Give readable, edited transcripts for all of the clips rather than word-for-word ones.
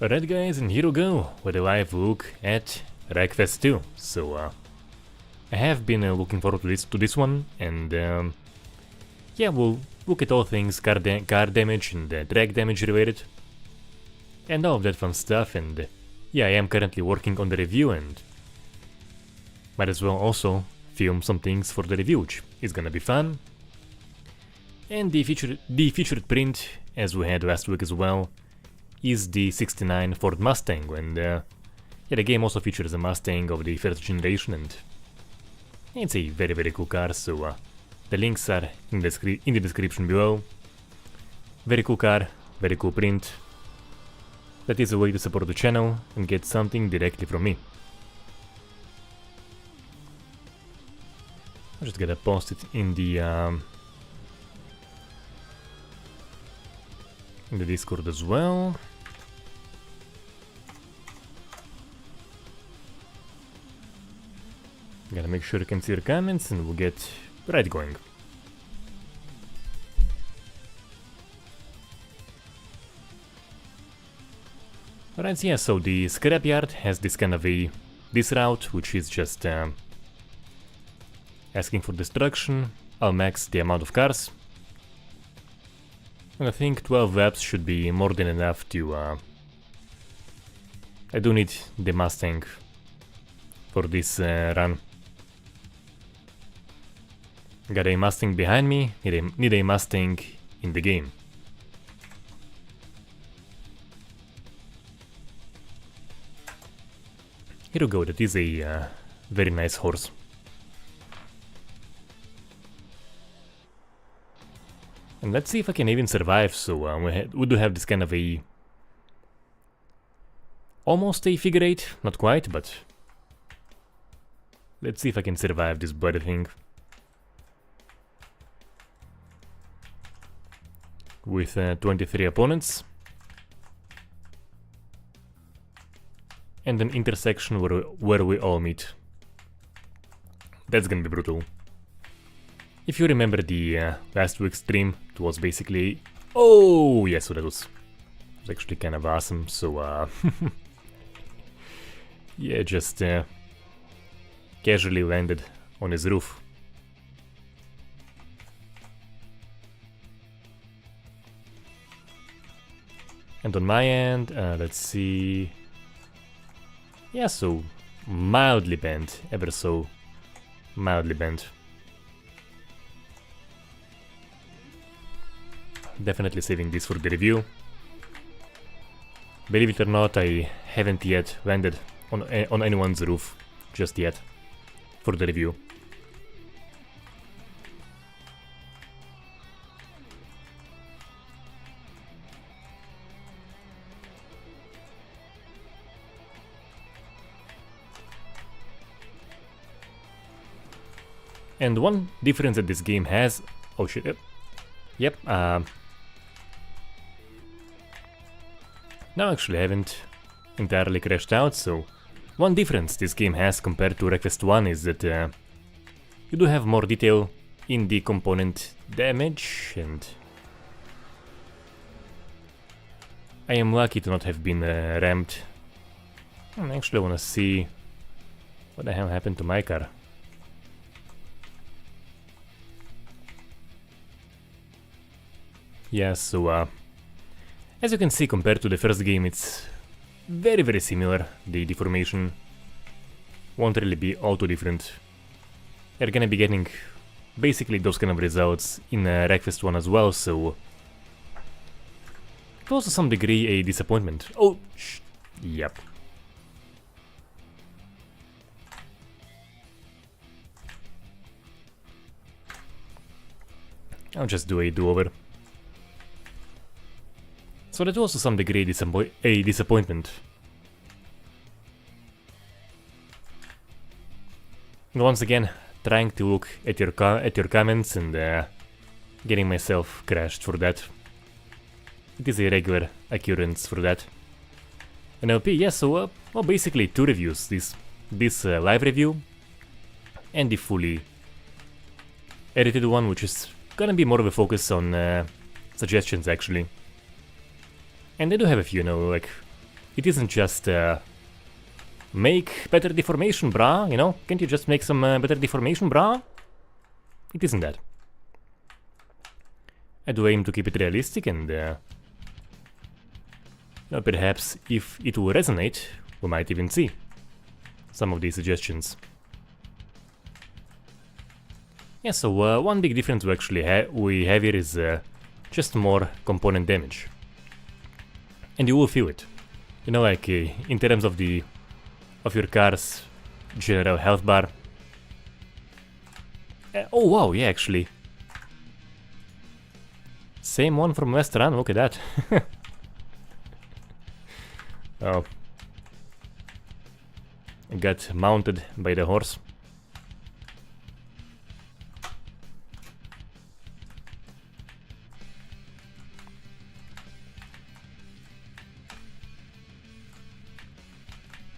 Alright guys, and here we go with a live look at Wreckfest 2. So I have been looking forward to this one, and yeah, we'll look at all things car damage and drag damage related, and all of that fun stuff. And yeah, I am currently working on the review, and might as well also film some things for the review, which is gonna be fun. And the featured print, as we had last week as well, is the 69 Ford Mustang, and yeah, the game also features a Mustang of the first generation, and it's a very cool car, so the links are in the description below. Very cool car, very cool print. That is a way to support the channel and get something directly from me. I'm just gonna post it in the Discord as well. Gotta make sure you can see your comments, and we'll get right going. Alright, yeah, so the Scrapyard has this kind of this route, which is just asking for destruction. I'll max the amount of cars, and I think 12 laps should be more than enough to... I do need the Mustang for this run. Got a Mustang behind me, need a Mustang in the game. Here we go, that is a very nice horse. And let's see if I can even survive. So we do have this kind of a... almost a figure eight, not quite, but... let's see if I can survive this bloody thing. With 23 opponents. And an intersection where we all meet. That's gonna be brutal. If you remember the last week's stream, it was basically... oh, yes, so that was actually kind of awesome, so yeah, just casually landed on his roof. And on my end, let's see... yeah, so mildly bent, ever so mildly bent. Definitely saving this for the review. Believe it or not, I haven't yet landed on anyone's roof just yet for the review. And one difference that this game has... oh shit, yep, no, actually I haven't entirely crashed out, so... one difference this game has compared to Wreckfest 1 is that you do have more detail in the component damage, and... I am lucky to not have been rammed. I actually wanna see what the hell happened to my car. Yeah, so as you can see, compared to the first game, it's very similar. The deformation won't really be all too different. You're gonna be getting basically those kind of results in Wreckfest 1 as well, so it was to some degree a disappointment. Oh, yep. I'll just do a do-over. So that was to some degree a disappointment. And once again, trying to look at your comments and getting myself crashed for that. It is a regular occurrence for that. And LP, yeah, so well, basically two reviews. This live review and the fully edited one, which is gonna be more of a focus on suggestions actually. And they do have a few, you know, like it isn't just make better deformation, brah, you know? Can't you just make some better deformation, brah? It isn't that. I do aim to keep it realistic and perhaps if it will resonate, we might even see some of these suggestions. Yeah, so one big difference we actually we have here is just more component damage. And you will feel it. You know, like in terms of your car's general health bar. Oh wow, yeah, actually. Same one from last run, look at that. Oh. I got mounted by the horse.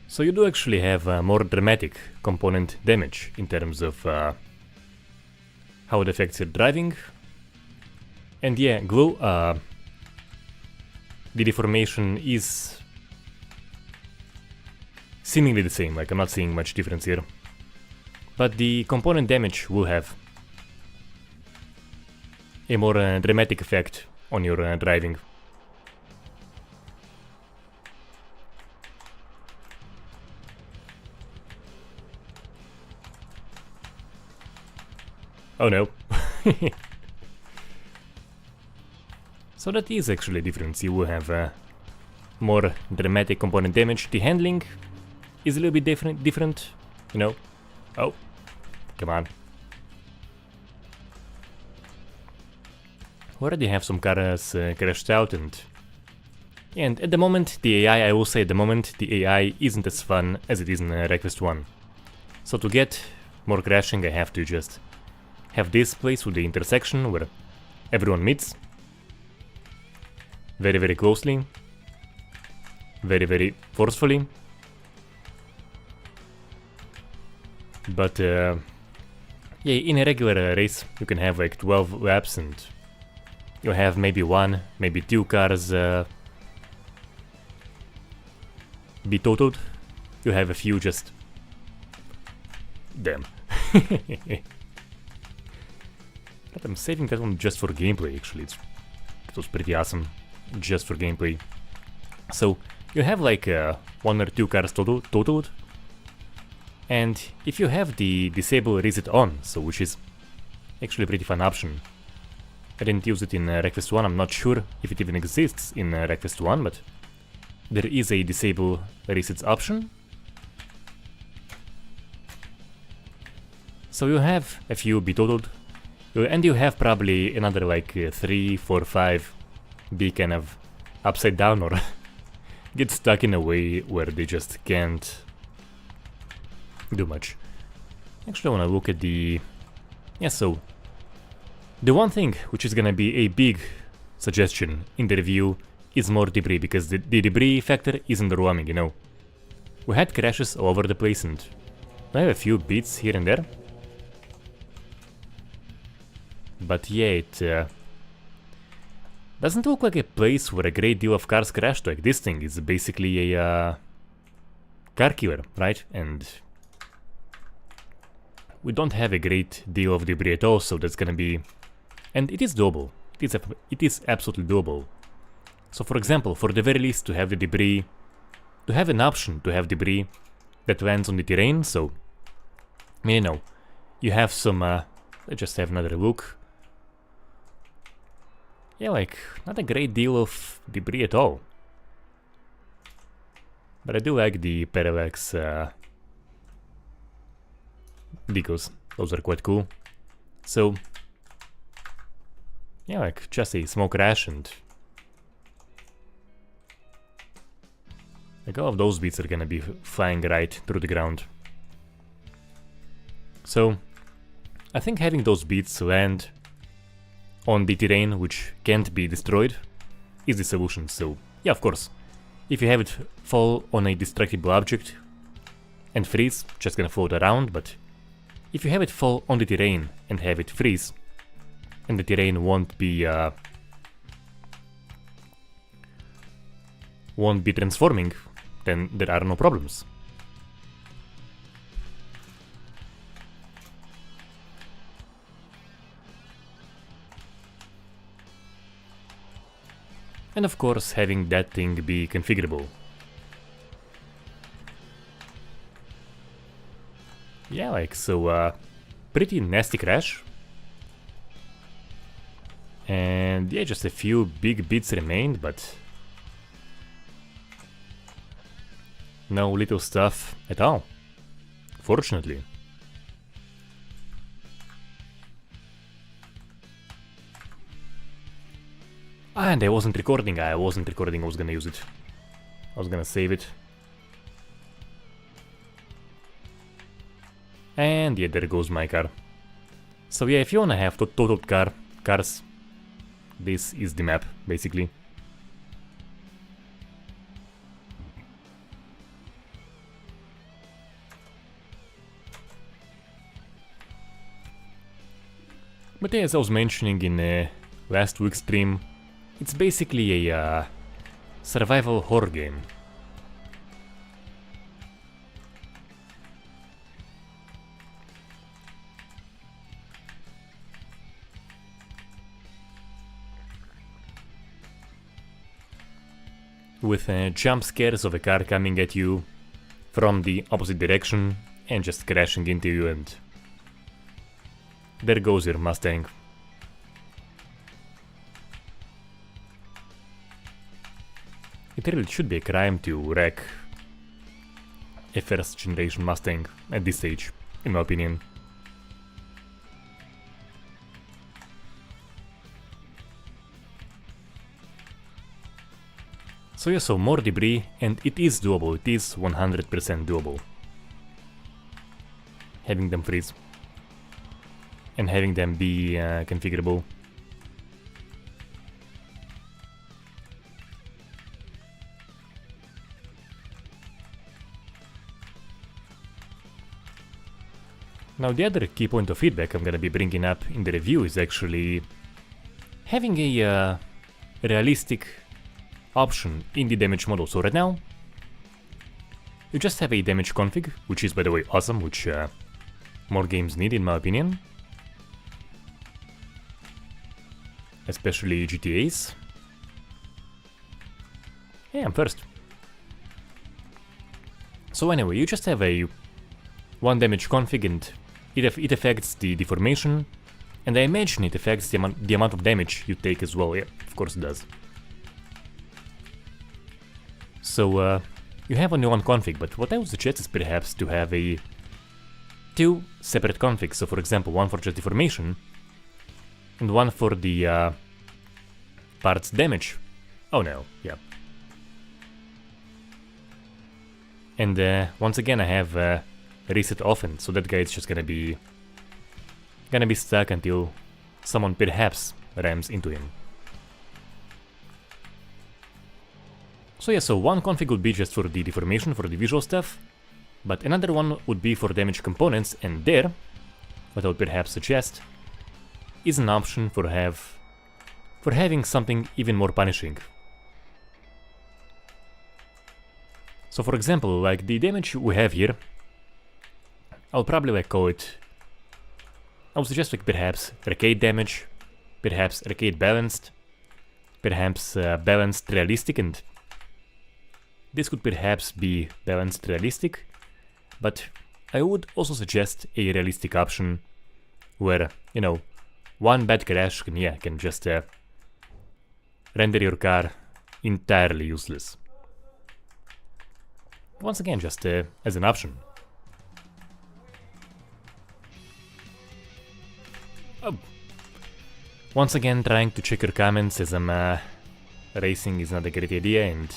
So you do actually have more dramatic component damage in terms of how it affects your driving. And yeah, glue, the deformation is seemingly the same, like I'm not seeing much difference here. But the component damage will have a more dramatic effect on your driving. Oh no. So that is actually a difference. You will have more dramatic component damage. The handling is a little bit different, you know. Oh, come on. We already have some cars crashed out, and at the moment the AI, I will say at the moment, the AI isn't as fun as it is in Wreckfest 1. So to get more crashing, I have to just have this place with the intersection where everyone meets. Very, very closely. Very, very forcefully. But yeah, in a regular race you can have like 12 laps and you have maybe one, maybe two cars be totaled. You have a few just... Damn. But I'm saving that one just for gameplay actually. It was pretty awesome just for gameplay. So you have like one or two cars totaled. And if you have the disable reset on, so which is actually a pretty fun option. I didn't use it in Wreckfest 1, I'm not sure if it even exists in Wreckfest 1, but there is a disable resets option. So you have a few be totaled, and you have probably another like 3, 4, 5 be kind of upside down or get stuck in a way where they just can't do much. Actually, I want to look at the... Yeah, so the one thing which is gonna be a big suggestion in the review is more debris, because the debris factor isn't overwhelming, you know. We had crashes all over the place and I have a few beats here and there. But yeah, it doesn't look like a place where a great deal of cars crashed. Like this thing is basically a car killer, right? And we don't have a great deal of debris at all, so that's gonna be... And it is doable. It is absolutely doable. So for example, for the very least to have the debris... To have an option to have debris that lands on the terrain, so... I mean, you know, you have some... let's just have another look. Yeah, like, not a great deal of debris at all. But I do like the parallax decals. Those are quite cool. So, yeah, like, just a small crash and... Like, all of those beats are gonna be flying right through the ground. So, I think having those beats land on the terrain which can't be destroyed is the solution. So, yeah, of course, if you have it fall on a destructible object and freeze, just gonna float around, but if you have it fall on the terrain and have it freeze, and the terrain won't be won't be transforming, then there are no problems. And of course, having that thing be configurable. Yeah, like so, pretty nasty crash. And yeah, just a few big bits remained, but no little stuff at all, fortunately. And I wasn't recording, I was gonna use it. I was gonna save it. And yeah, there goes my car. So yeah, if you wanna have totaled cars, this is the map, basically. But yeah, as I was mentioning in last week's stream, it's basically a survival horror game. With jump scares of a car coming at you from the opposite direction and just crashing into you, and there goes your Mustang. It really should be a crime to wreck a first generation Mustang at this stage, in my opinion. So yeah, so more debris, and it is doable, it is 100% doable. Having them freeze. And having them be configurable. Now the other key point of feedback I'm gonna be bringing up in the review is actually having a realistic option in the damage model. So right now, you just have a damage config, which is by the way awesome, which more games need in my opinion. Especially GTAs. Yeah, I'm first. So anyway, you just have a one damage config, and it affects the deformation, and I imagine it affects the amount of damage you take as well. Yeah, of course it does. So you have only one config, but what I would suggest is perhaps to have two separate configs. So for example, one for just deformation and one for the parts damage. Oh no, yeah. And once again I have reset often, so that guy is just gonna be stuck until someone perhaps rams into him. So yeah, so one config would be just for the deformation, for the visual stuff, but another one would be for damage components, and there, what I would perhaps suggest, is an option for having something even more punishing. So for example, like the damage we have here, I'll probably like call it, I would suggest like perhaps arcade damage, perhaps arcade balanced, perhaps balanced realistic, and this could perhaps be balanced realistic, but I would also suggest a realistic option where, you know, one bad crash can just render your car entirely useless. Once again, just as an option. Oh. Once again, trying to check your comments as I'm racing is not a great idea, and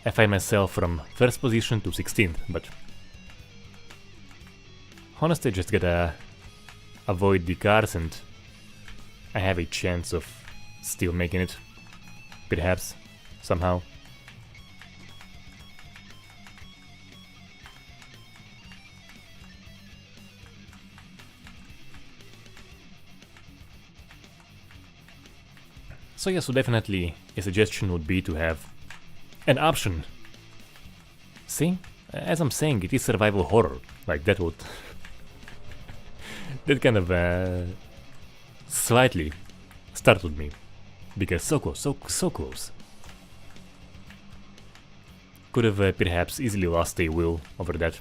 I find myself from first position to 16th, but honestly just gotta avoid the cars and I have a chance of still making it, perhaps, somehow. So yeah, so definitely a suggestion would be to have an option. See? As I'm saying, it is survival horror. Like, that would... that kind of slightly startled me. Because so close, so close. Could have perhaps easily lost a will over that.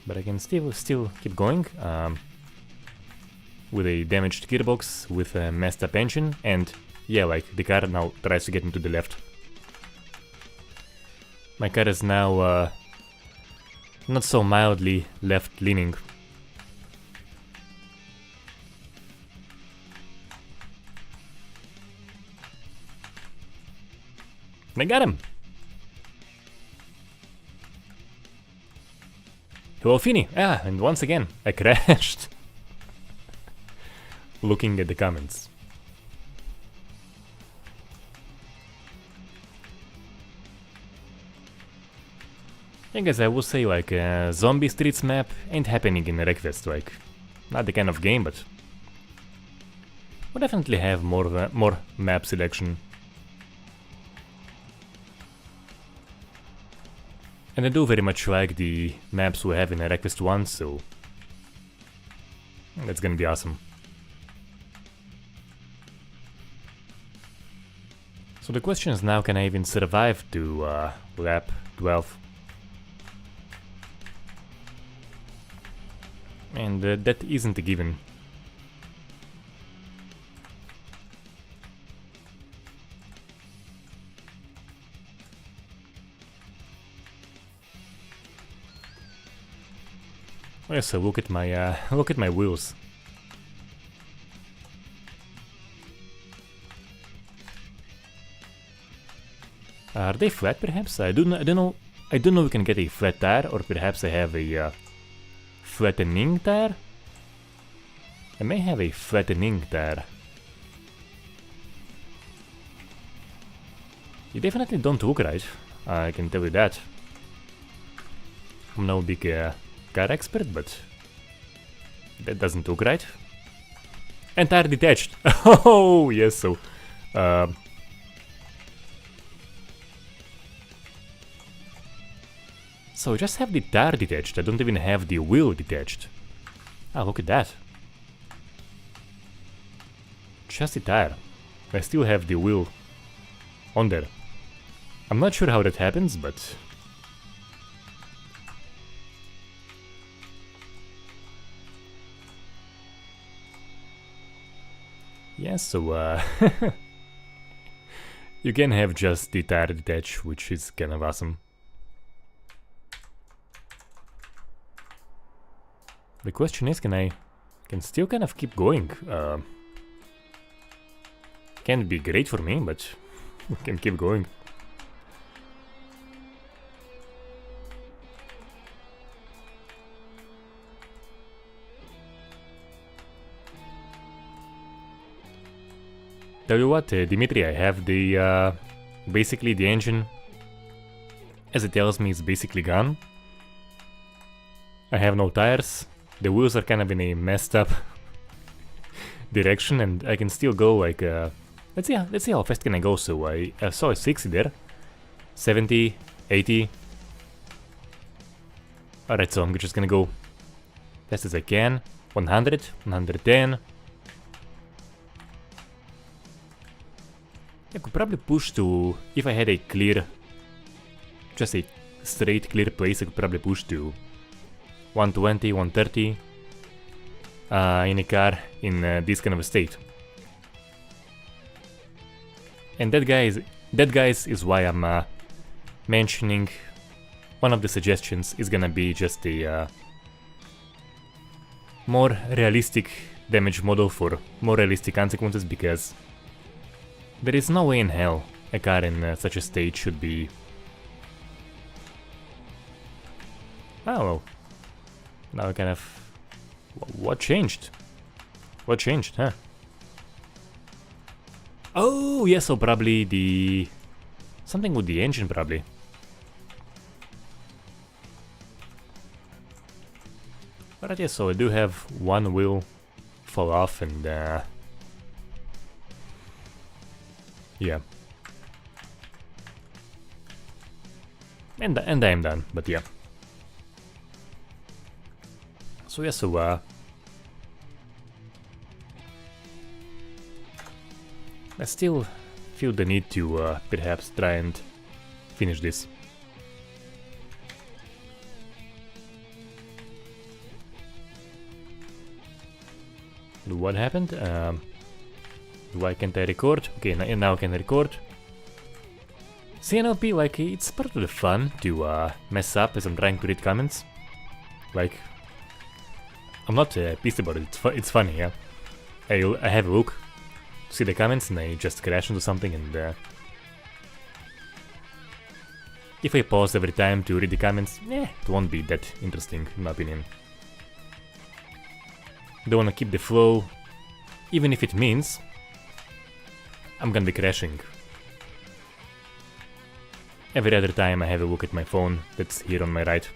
But I can still keep going. With a damaged gearbox, with a messed up engine, and yeah, like the car now tries to get into the left. My car is now not so mildly left leaning. I got him! Hello, Finny! Ah, and once again, I crashed. Looking at the comments. I guess I would say like Zombie Streets map ain't happening in Wreckfest, like not the kind of game, but we'll definitely have more map selection. And I do very much like the maps we have in Wreckfest 1, so that's gonna be awesome. So the question is now, can I even survive to lap 12? And that isn't a given. Oh, so look at my wheels. Are they flat, perhaps? I don't know we can get a flat tire, or perhaps I have a flattening tire? I may have a flattening tire. You definitely don't look right, I can tell you that. I'm no big car expert, but that doesn't look right. And tire detached! Oh, yes, so... So I just have the tire detached, I don't even have the wheel detached. Ah, look at that. Just the tire. I still have the wheel on there. I'm not sure how that happens, but... yeah, so you can have just the tire detached, which is kind of awesome. The question is, can I still kind of keep going? Can't be great for me, but we can keep going. Tell you what, Dimitri, I have the basically the engine, as it tells me, is basically gone. I have no tires. The wheels are kind of in a messed up direction, and I can still go like let's see how fast can I go. So I saw a 60 there, 70, 80. Alright, so I'm just gonna go fast as I can. 100, 110. I could probably push to, if I had a clear, just a straight clear place, I could probably push to 120, 130 in a car in this kind of a state. And that guys is why I'm mentioning one of the suggestions is gonna be just a more realistic damage model for more realistic consequences, because there is no way in hell a car in such a state should be... oh well. Now I kind of... what changed? What changed, huh? Oh, yeah, so probably the... something with the engine, probably. Alright, yeah, so I do have one wheel fall off and yeah. And I am done, but yeah. So yeah, so I still feel the need to perhaps try and finish this. What happened? Why can't I record? Okay, now I can record. CNLP, like, it's part of the fun to mess up as I'm trying to read comments. Like, I'm not pissed about it, it's funny, yeah. I have a look, see the comments, and I just crash into something, and if I pause every time to read the comments, it won't be that interesting, in my opinion. Don't wanna keep the flow, even if it means I'm gonna be crashing. Every other time I have a look at my phone that's here on my right.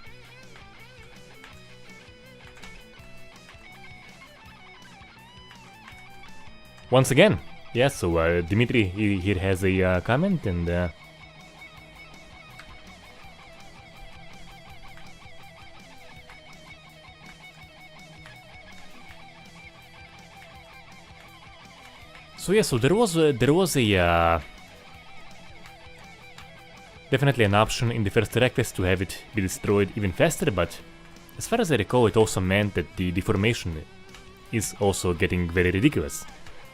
Once again, yeah, so Dimitri here has a comment, and so yeah, so there was a definitely an option in the first Wreckfest to have it be destroyed even faster, but as far as I recall, it also meant that the deformation is also getting very ridiculous.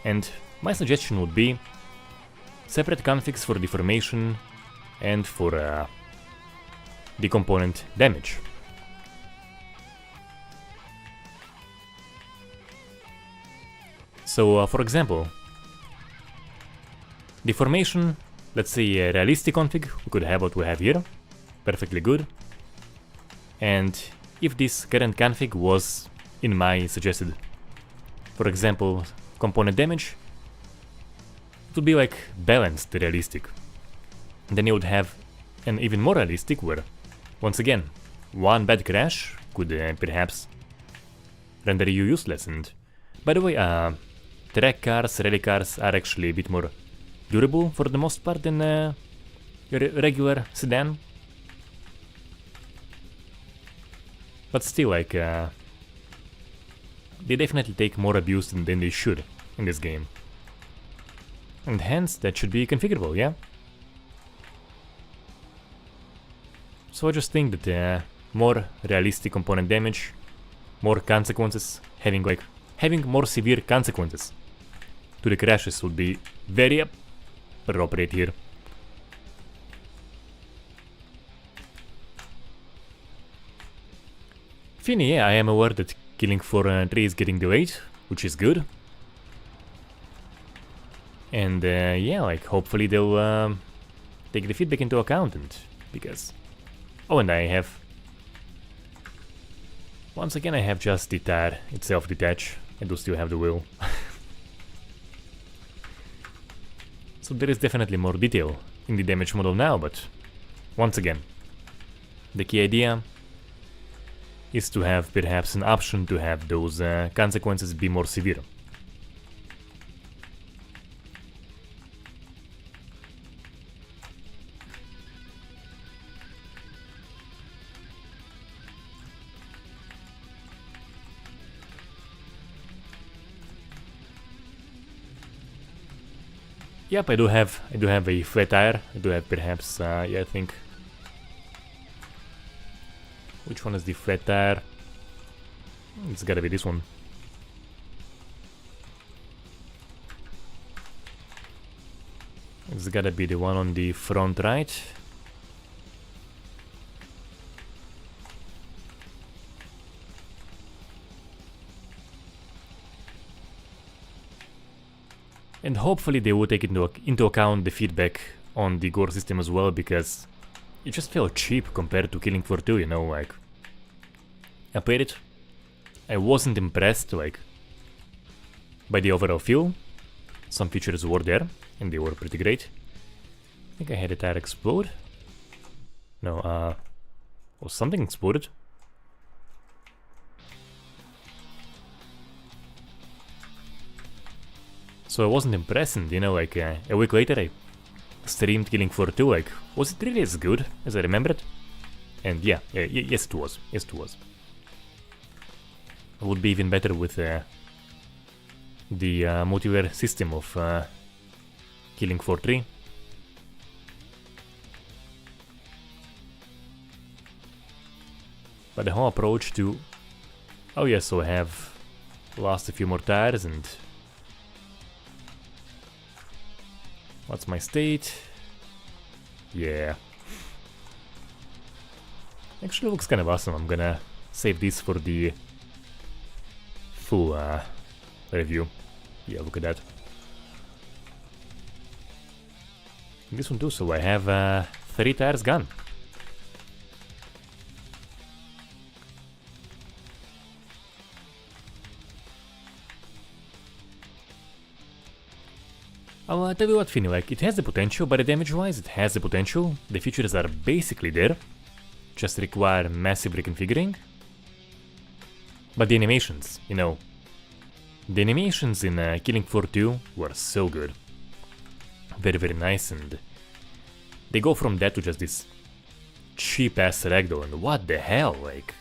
And my suggestion would be separate configs for deformation and for the component damage. So, for example, deformation, let's say a realistic config, we could have what we have here, perfectly good. And if this current config was in my suggested, for example, component damage, it would be like balanced realistic. Then you would have an even more realistic where, once again, one bad crash could perhaps render you useless. And by the way, track cars, rally cars are actually a bit more durable for the most part than your regular sedan. But still, like, they definitely take more abuse than they should in this game. And hence, that should be configurable, yeah? So I just think that more realistic component damage, more consequences, having more severe consequences to the crashes would be very appropriate here. Finny, yeah, I am aware that killing for 3 is getting delayed, which is good. And yeah, like, hopefully they'll take the feedback into account, and because... Oh, and I have... Once again, I have just the tire itself detached. I do still have the wheel. So there is definitely more detail in the damage model now, but once again, the key idea is to have perhaps an option to have those consequences be more severe. Yep, I do have a flat tire. I do have perhaps yeah, I think. Which one is the flat tire? It's gotta be this one. It's gotta be the one on the front right. And hopefully they will take into account the feedback on the gore system as well, because it just felt cheap compared to Killing Floor 2, you know, like... I played it, I wasn't impressed, like, by the overall feel. Some features were there, and they were pretty great. I think I had a tire explode. No, or something exploded. So I wasn't impressed, and, you know, like, a week later I streamed Killing Floor 2, like, was it really as good as I remembered? And yeah, yes it was, yes it was. It would be even better with the multiplayer system of Killing Floor 3. But the whole approach to... Oh yes, so I have lost a few more tires and... What's my state? Yeah. Actually looks kind of awesome. I'm gonna save this for the full review. Yeah, look at that. This one too, so I have 3 tires gone. I'll tell you what, Finny, like, it has the potential, but the damage-wise it has the potential. The features are basically there, just require massive reconfiguring. But the animations, you know, the animations in Killing Floor 2 were so good. Very, very nice, and they go from that to just this cheap-ass ragdoll, and what the hell, like,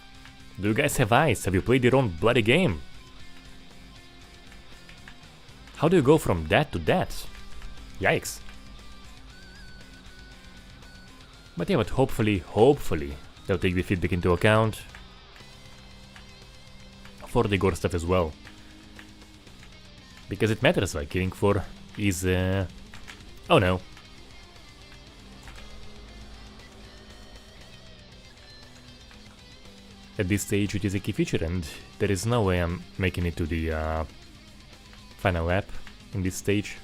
do you guys have eyes? Have you played your own bloody game? How do you go from that to that? Yikes. But yeah, but hopefully, they'll take the feedback into account for the gore stuff as well. Because it matters, like, Killing Floor is... Oh no. At this stage it is a key feature, and there is no way I'm making it to the final lap in this stage.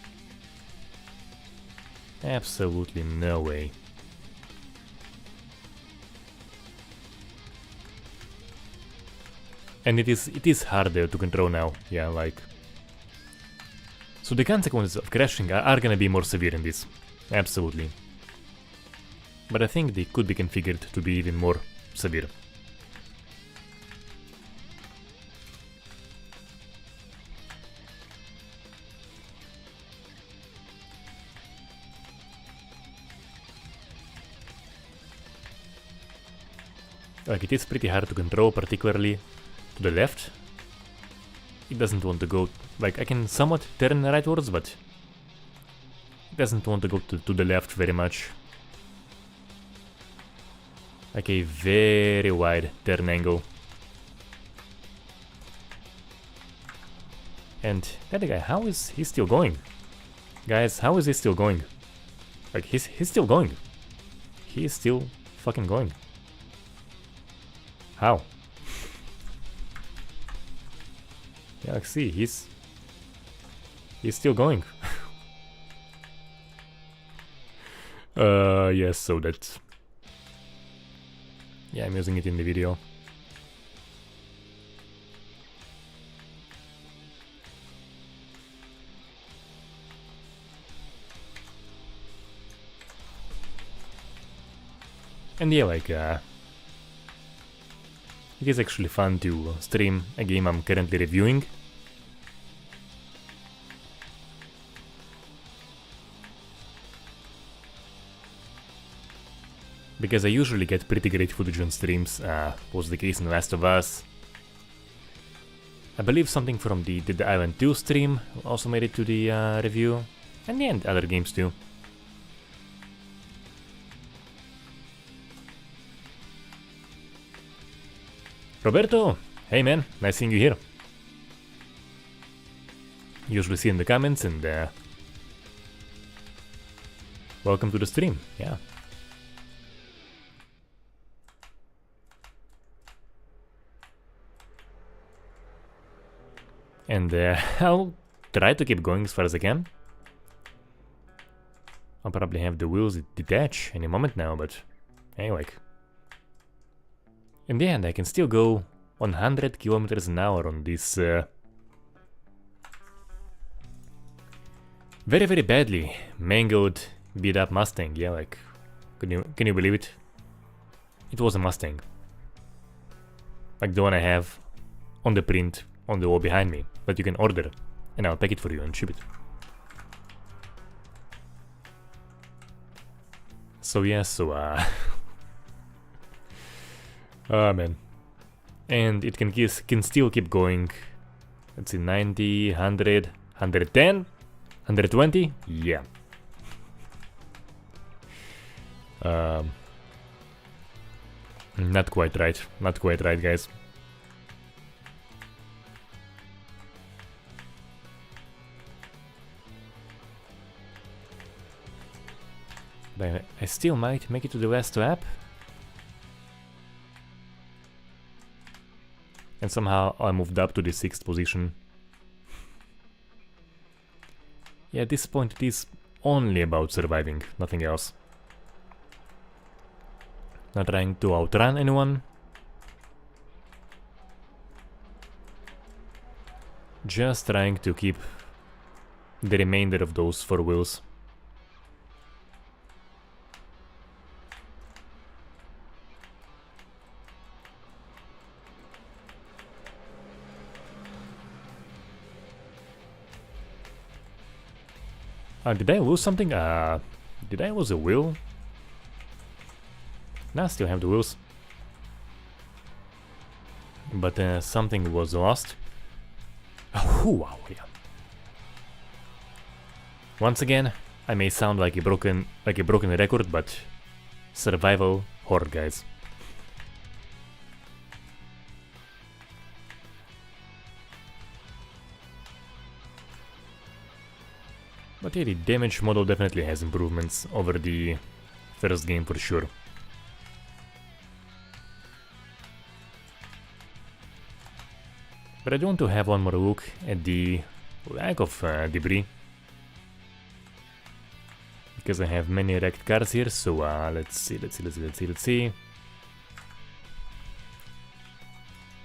Absolutely no way. And it is harder to control now, yeah, like... So the consequences of crashing are gonna be more severe in this, absolutely. But I think they could be configured to be even more severe. Like, it is pretty hard to control, particularly to the left. It doesn't want to go... Like, I can somewhat turn rightwards, but... It doesn't want to go to the left very much. Like a very wide turn angle. And that guy, how is he still going? Guys, how is he still going? Like, he's still going. He is still fucking going. How? Yeah, like, see, he's still going. Yes, so that... Yeah, I'm using it in the video. And yeah, like, it is actually fun to stream a game I'm currently reviewing. Because I usually get pretty great footage on streams, was the case in Last of Us. I believe something from the Dead Island 2 stream also made it to the review, and yeah, and other games too. Roberto! Hey man, nice seeing you here. Usually see in the comments, and welcome to the stream, yeah. And I'll try to keep going as far as I can. I'll probably have the wheels detach any moment now, but hey, like... In the end, I can still go 100 kilometers an hour on this very, very badly mangled, beat up Mustang. Yeah, like, can you believe it? It was a Mustang, like the one I have on the print on the wall behind me that you can order, and I'll pack it for you and ship it. So yeah, oh man. And it can still keep going. Let's see, 90, 100, 110, 120? Yeah. Not quite right. Not quite right, guys. But I still might make it to the last lap. And somehow I moved up to the 6th position. Yeah, at this point it is only about surviving, nothing else. Not trying to outrun anyone. Just trying to keep the remainder of those 4 wheels. Did I lose something? Did I lose a wheel? No, I still have the wheels. But something was lost. Oh, wow, yeah. Once again, I may sound like a broken record, but survival horror, guys. But yeah, the damage model definitely has improvements over the first game for sure. But I do want to have one more look at the lack of debris. Because I have many wrecked cars here, so let's see.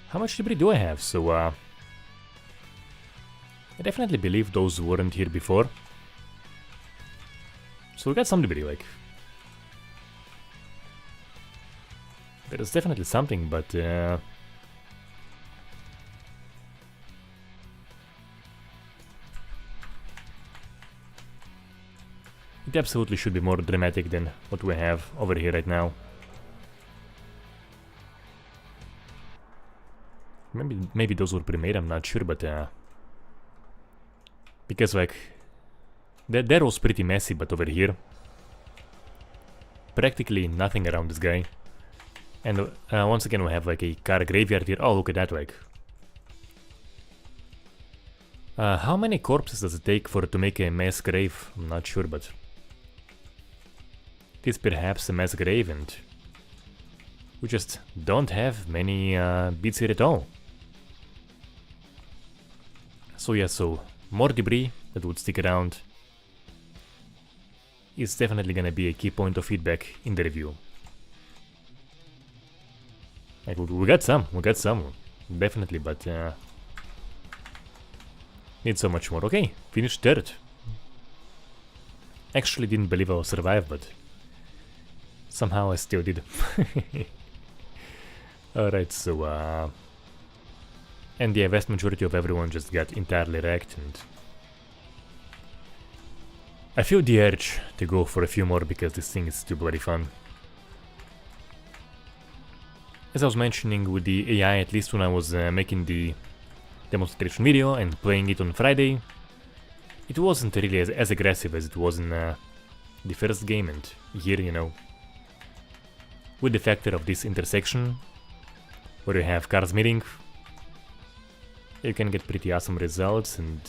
How much debris do I have? So I definitely believe those weren't here before. So we got some debris, like. There's definitely something, but it absolutely should be more dramatic than what we have over here right now. Maybe those were pre-made, I'm not sure, but because like that was pretty messy, but over here practically nothing around this guy. And once again we have like a car graveyard here. Oh, look at that, like. How many corpses does it take to make a mass grave? I'm not sure, but it is perhaps a mass grave, and we just don't have many beats here at all. So yeah, so more debris that would stick around is definitely gonna be a key point of feedback in the review. Like, we got some, definitely, but need so much more. Okay, finished 3rd. Actually didn't believe I'll survive, but somehow I still did. Alright, so and the vast majority of everyone just got entirely wrecked, and I feel the urge to go for a few more because this thing is too bloody fun. As I was mentioning with the AI, at least when I was making the demonstration video and playing it on Friday, it wasn't really as aggressive as it was in the first game, and here, you know, with the factor of this intersection, where you have cars meeting, you can get pretty awesome results. And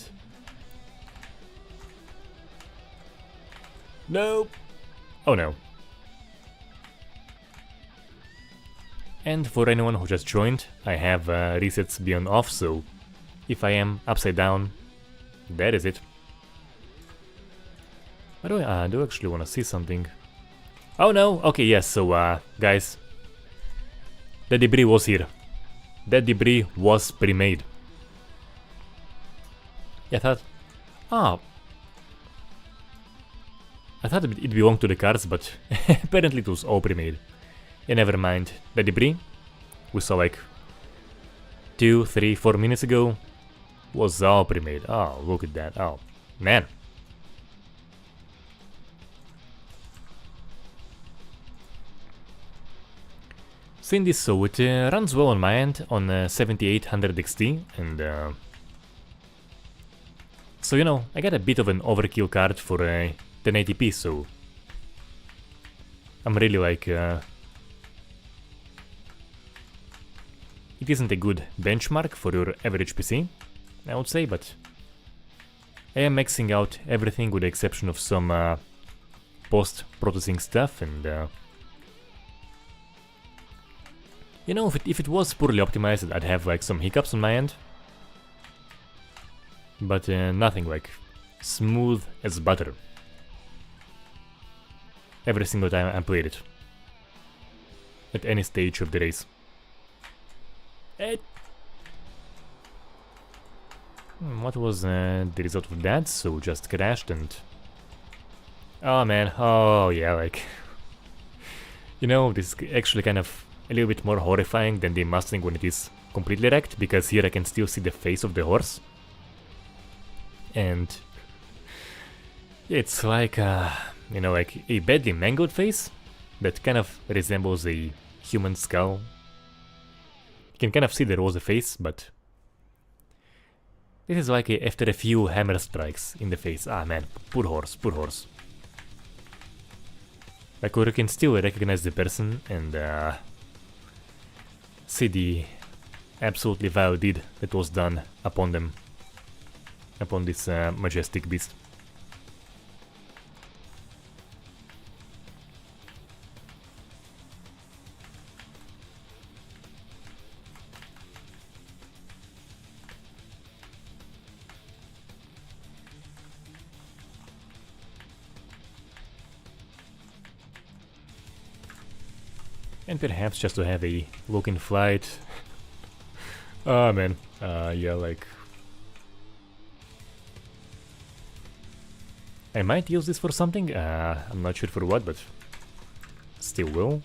nope. Oh no. And for anyone who just joined, I have resets beyond off, so if I am upside down, that is it. By the way, I do actually want to see something. Oh no, okay, yes, so guys, the debris was here. That debris was pre-made. Yeah, I thought it belonged to the cars, but apparently it was all pre-made. Yeah, never mind. The debris we saw like 2, 3, 4 minutes ago was all pre-made. Oh, look at that. Oh, man. Seen this, so it runs well on my end on 7800 XT, and so you know, I got a bit of an overkill card for 1080p, so I'm really like it isn't a good benchmark for your average PC, I would say, but I am maxing out everything with the exception of some post-processing stuff, and you know, if it was poorly optimized, I'd have like some hiccups on my end. But nothing like smooth as butter. Every single time I played it. At any stage of the race. What was the result of that? So just crashed and... Oh man, oh yeah, like... You know, this is actually kind of a little bit more horrifying than the Mustang when it is completely wrecked, because here I can still see the face of the horse. And yeah, it's like, you know, like a badly mangled face that kind of resembles a human skull. You can kind of see there was a face, but this is like after a few hammer strikes in the face. Ah man, poor horse, poor horse. Like, or you can still recognize the person and see the absolutely vile deed that was done upon them. Upon this majestic beast. And perhaps just to have a look in flight. Ah man, yeah, like... I might use this for something, I'm not sure for what, but still will.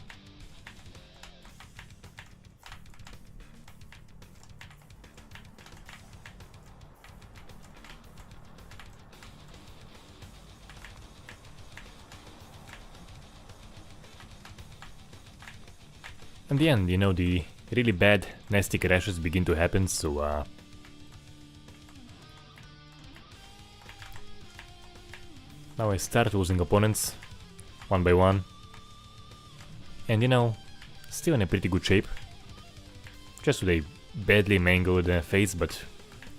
In the end, you know, the really bad, nasty crashes begin to happen, so now I start losing opponents, one by one. And you know, still in a pretty good shape. Just with a badly mangled face, but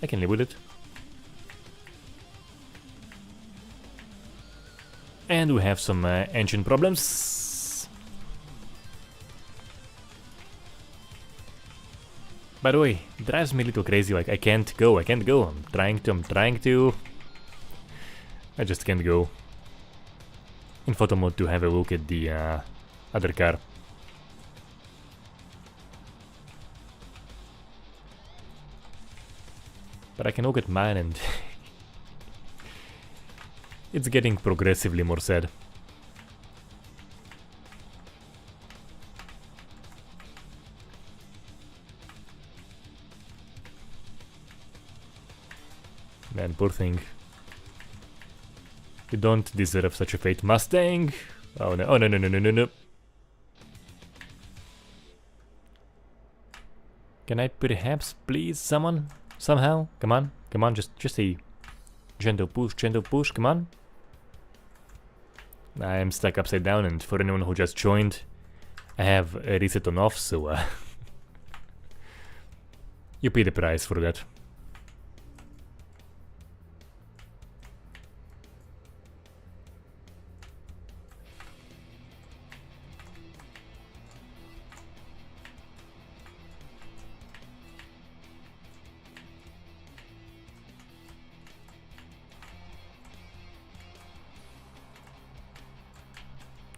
I can live with it. And we have some engine problems. By the way, it drives me a little crazy, like I can't go, I'm trying to. I just can't go in photo mode to have a look at the other car. But I can look at mine and it's getting progressively more sad. Man, poor thing. You don't deserve such a fate, Mustang! Oh no, oh no, no, no, no, no, no. Can I perhaps please someone? Somehow? Come on, just a gentle push, come on. I am stuck upside down, and for anyone who just joined, I have a reset on off, so you pay the price for that.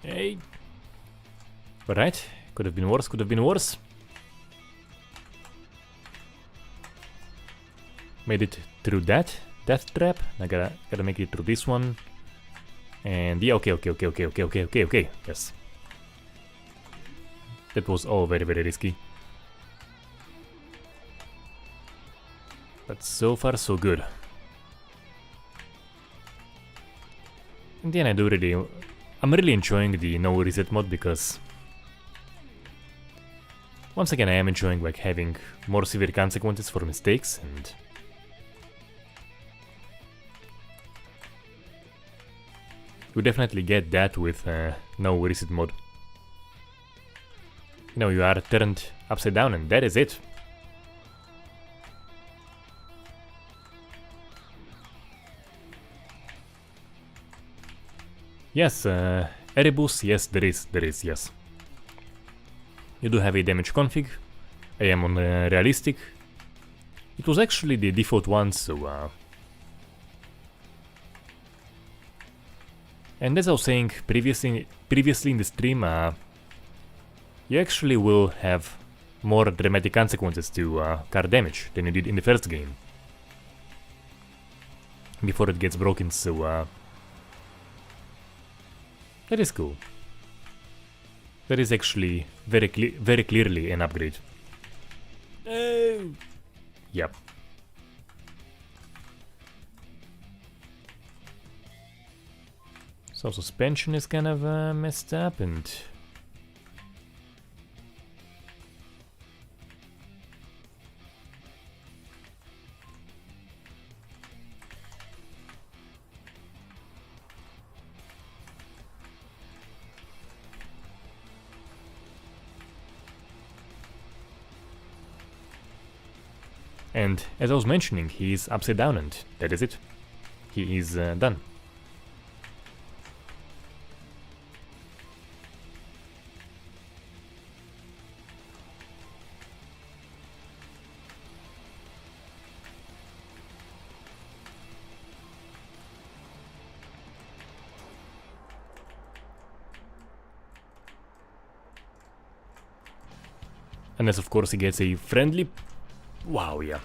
Hey. Alright, could have been worse. Made it through that death trap. I gotta make it through this one. And yeah, okay. Yes. That was all very, very risky. But so far so good. In the end I'm really enjoying the no reset mode because Once again, I am enjoying like having more severe consequences for mistakes, and you definitely get that with no reset mode. You know, you are turned upside down and that is it. Yes, Erebus, yes, there is, yes. You do have a damage config. I am on realistic. It was actually the default one, so and as I was saying previously in the stream, you actually will have more dramatic consequences to card damage than you did in the first game before it gets broken, so that is cool. That is actually very clearly an upgrade. Yep. So suspension is kind of messed up, and as I was mentioning, he is upside down, and that is it. He is done. Unless of course he gets a friendly... Wow, yeah.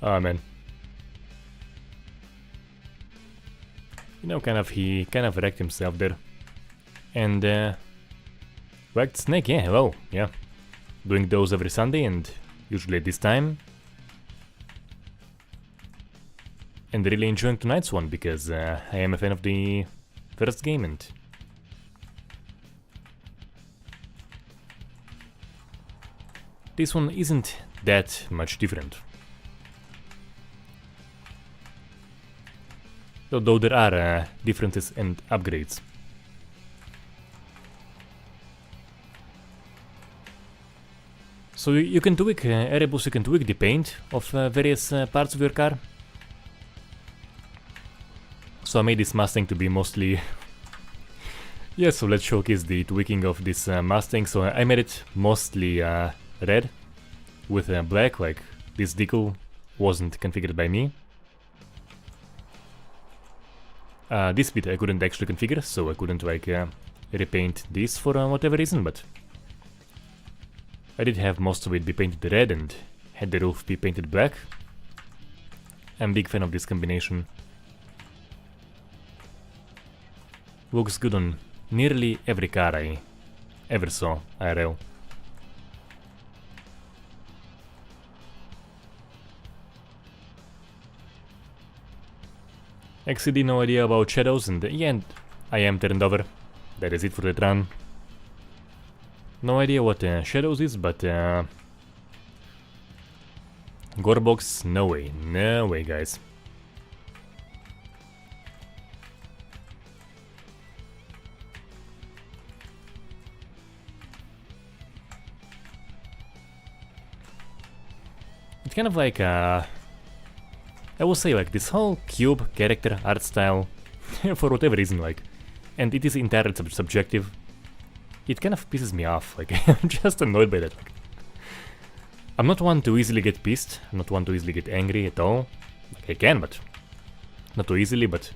Oh man. You know, he kind of wrecked himself there. And wrecked Snake, yeah, hello, yeah. Doing those every Sunday and usually at this time. And really enjoying tonight's one because I am a fan of the first game, and this one isn't that much different. Though there are differences and upgrades. So you can tweak Erebus, you can tweak the paint of various parts of your car. So I made this Mustang to be mostly... yeah, so let's showcase the tweaking of this Mustang. So I made it mostly red with black, like this decal wasn't configured by me. This bit I couldn't actually configure, so I couldn't like repaint this for whatever reason, but I did have most of it be painted red and had the roof be painted black. I'm a big fan of this combination. Looks good on nearly every car I ever saw IRL. XCD, no idea about shadows, and yeah, and I am turned over. That is it for that run. No idea what shadows is, but gore box, no way guys. It's kind of like I will say like this whole cube character art style, for whatever reason, like, and it is entirely subjective. It kind of pisses me off. Like I'm just annoyed by that. Like, I'm not one to easily get pissed. I'm not one to easily get angry at all. Like, I can, but not too easily. But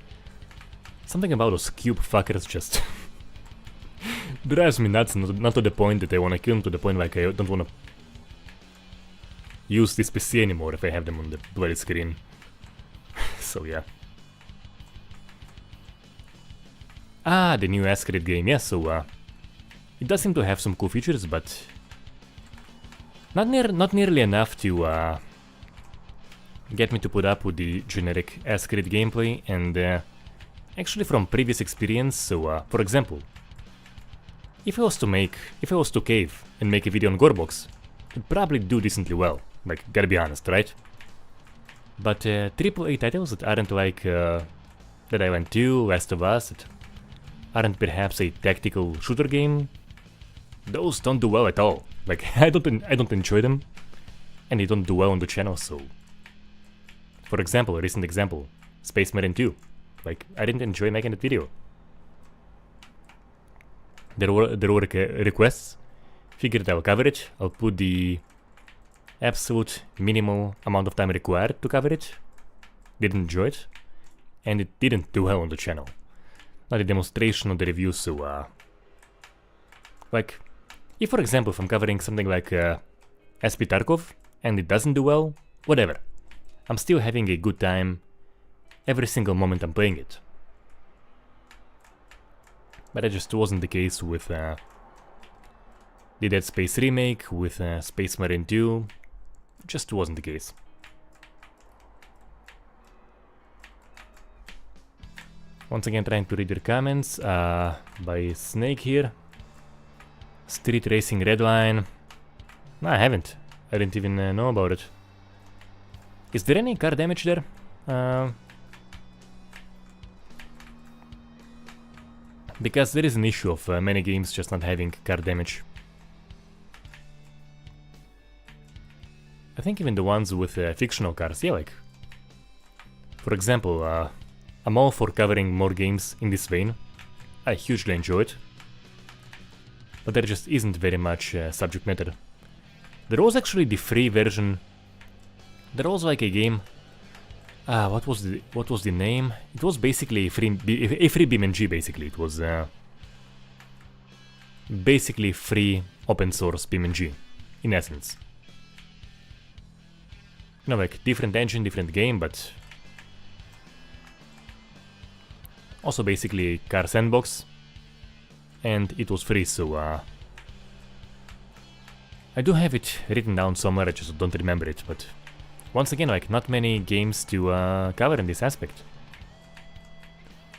something about those cube fuckers just drives me nuts. Not to the point that I want to kill them. To the point like I don't want to use this PC anymore if I have them on the bloody screen. So yeah. Ah, the new Scrapyard game, yeah, so it does seem to have some cool features, but not nearly enough to get me to put up with the generic as-create gameplay, and actually from previous experience, so for example, if I was to cave and make a video on Gorebox, I'd probably do decently well, like, gotta be honest, right? But AAA titles that aren't like Dead Island 2, Last of Us, that aren't perhaps a tactical shooter game, those don't do well at all. Like, I don't enjoy them, and they don't do well on the channel, so... For example, a recent example, Space Marine 2. Like, I didn't enjoy making that video. There were requests, figured I'll cover it, I'll put the absolute minimal amount of time required to cover it, didn't enjoy it, and it didn't do well on the channel. Not a demonstration of the review, so like, if for example if I'm covering something like SP Tarkov and it doesn't do well, whatever. I'm still having a good time every single moment I'm playing it. But that just wasn't the case with the Dead Space remake, with Space Marine 2, just wasn't the case. Once again trying to read your comments, by Snake here. Street Racing Redline. No, I haven't. I didn't even know about it. Is there any car damage there? Because there is an issue of many games just not having car damage. I think even the ones with fictional cars, yeah, like... For example, I'm all for covering more games in this vein. I hugely enjoy it. But there just isn't very much subject matter. There was actually the free version. There was like a game. What was the name? It was basically a free B&G. Basically, it was basically free open source B&G, in essence. You know, like different engine, different game, but also basically a car sandbox, and it was free, so I do have it written down somewhere, I just don't remember it, but once again, like, not many games to cover in this aspect.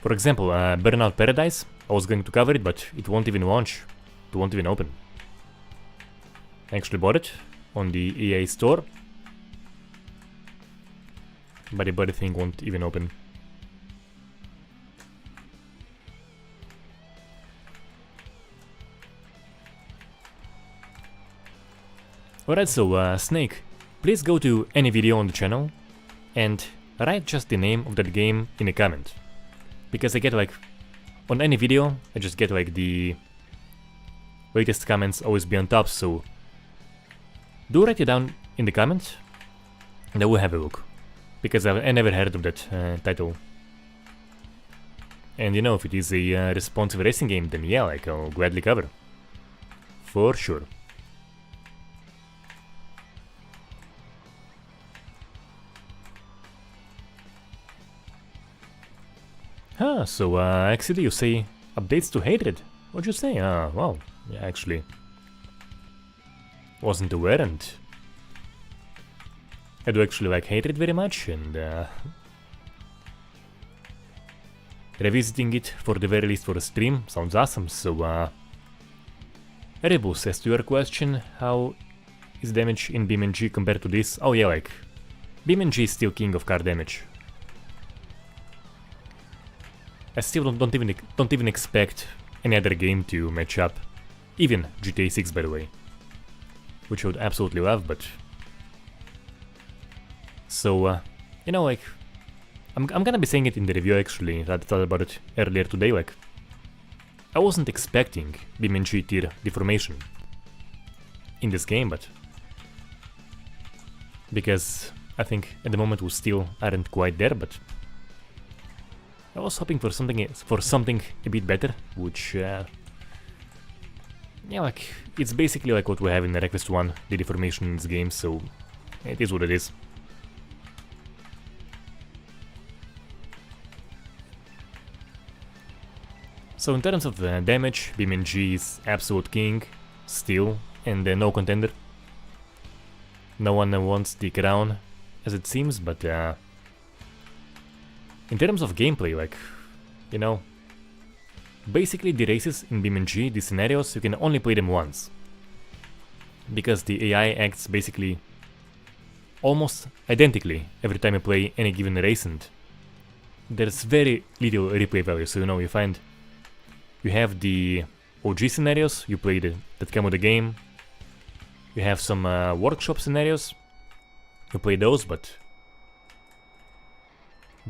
For example, Burnout Paradise, I was going to cover it, but it won't even launch, it won't even open. I actually bought it on the EA store, but the bloody thing won't even open. Alright, so Snake, please go to any video on the channel and write just the name of that game in a comment. Because I get like, on any video, I just get like the latest comments always be on top, so do write it down in the comment and I will have a look. Because I never heard of that title. And you know, if it is a responsive racing game, then yeah, like, I'll gladly cover. For sure. Huh, so actually you say updates to Hatred. What'd you say? Well, yeah, actually wasn't aware, and I do actually like Hatred very much, and revisiting it for the very least for a stream sounds awesome, so Rebus, as to your question, how is damage in B&G compared to this? Oh yeah, like, B&G is still king of car damage. I still don't even expect any other game to match up, even GTA 6 by the way, which I would absolutely love, but so you know, like, I'm gonna be saying it in the review actually. I thought about it earlier today, like, I wasn't expecting B&G tier deformation in this game, but because I think at the moment we still aren't quite there, but I was hoping for something a bit better, which yeah, like, it's basically like what we have in the Wreckfest 1, the deformation in this game, so it is what it is. So in terms of damage, B&G is absolute king, still, and no contender. No one wants the crown as it seems, but in terms of gameplay, like, you know, basically the races in BeamNG, the scenarios, you can only play them once. Because the AI acts basically almost identically every time you play any given race, and there's very little replay value. So, you know, you find you have the OG scenarios you play that come with the game. You have some workshop scenarios, you play those, but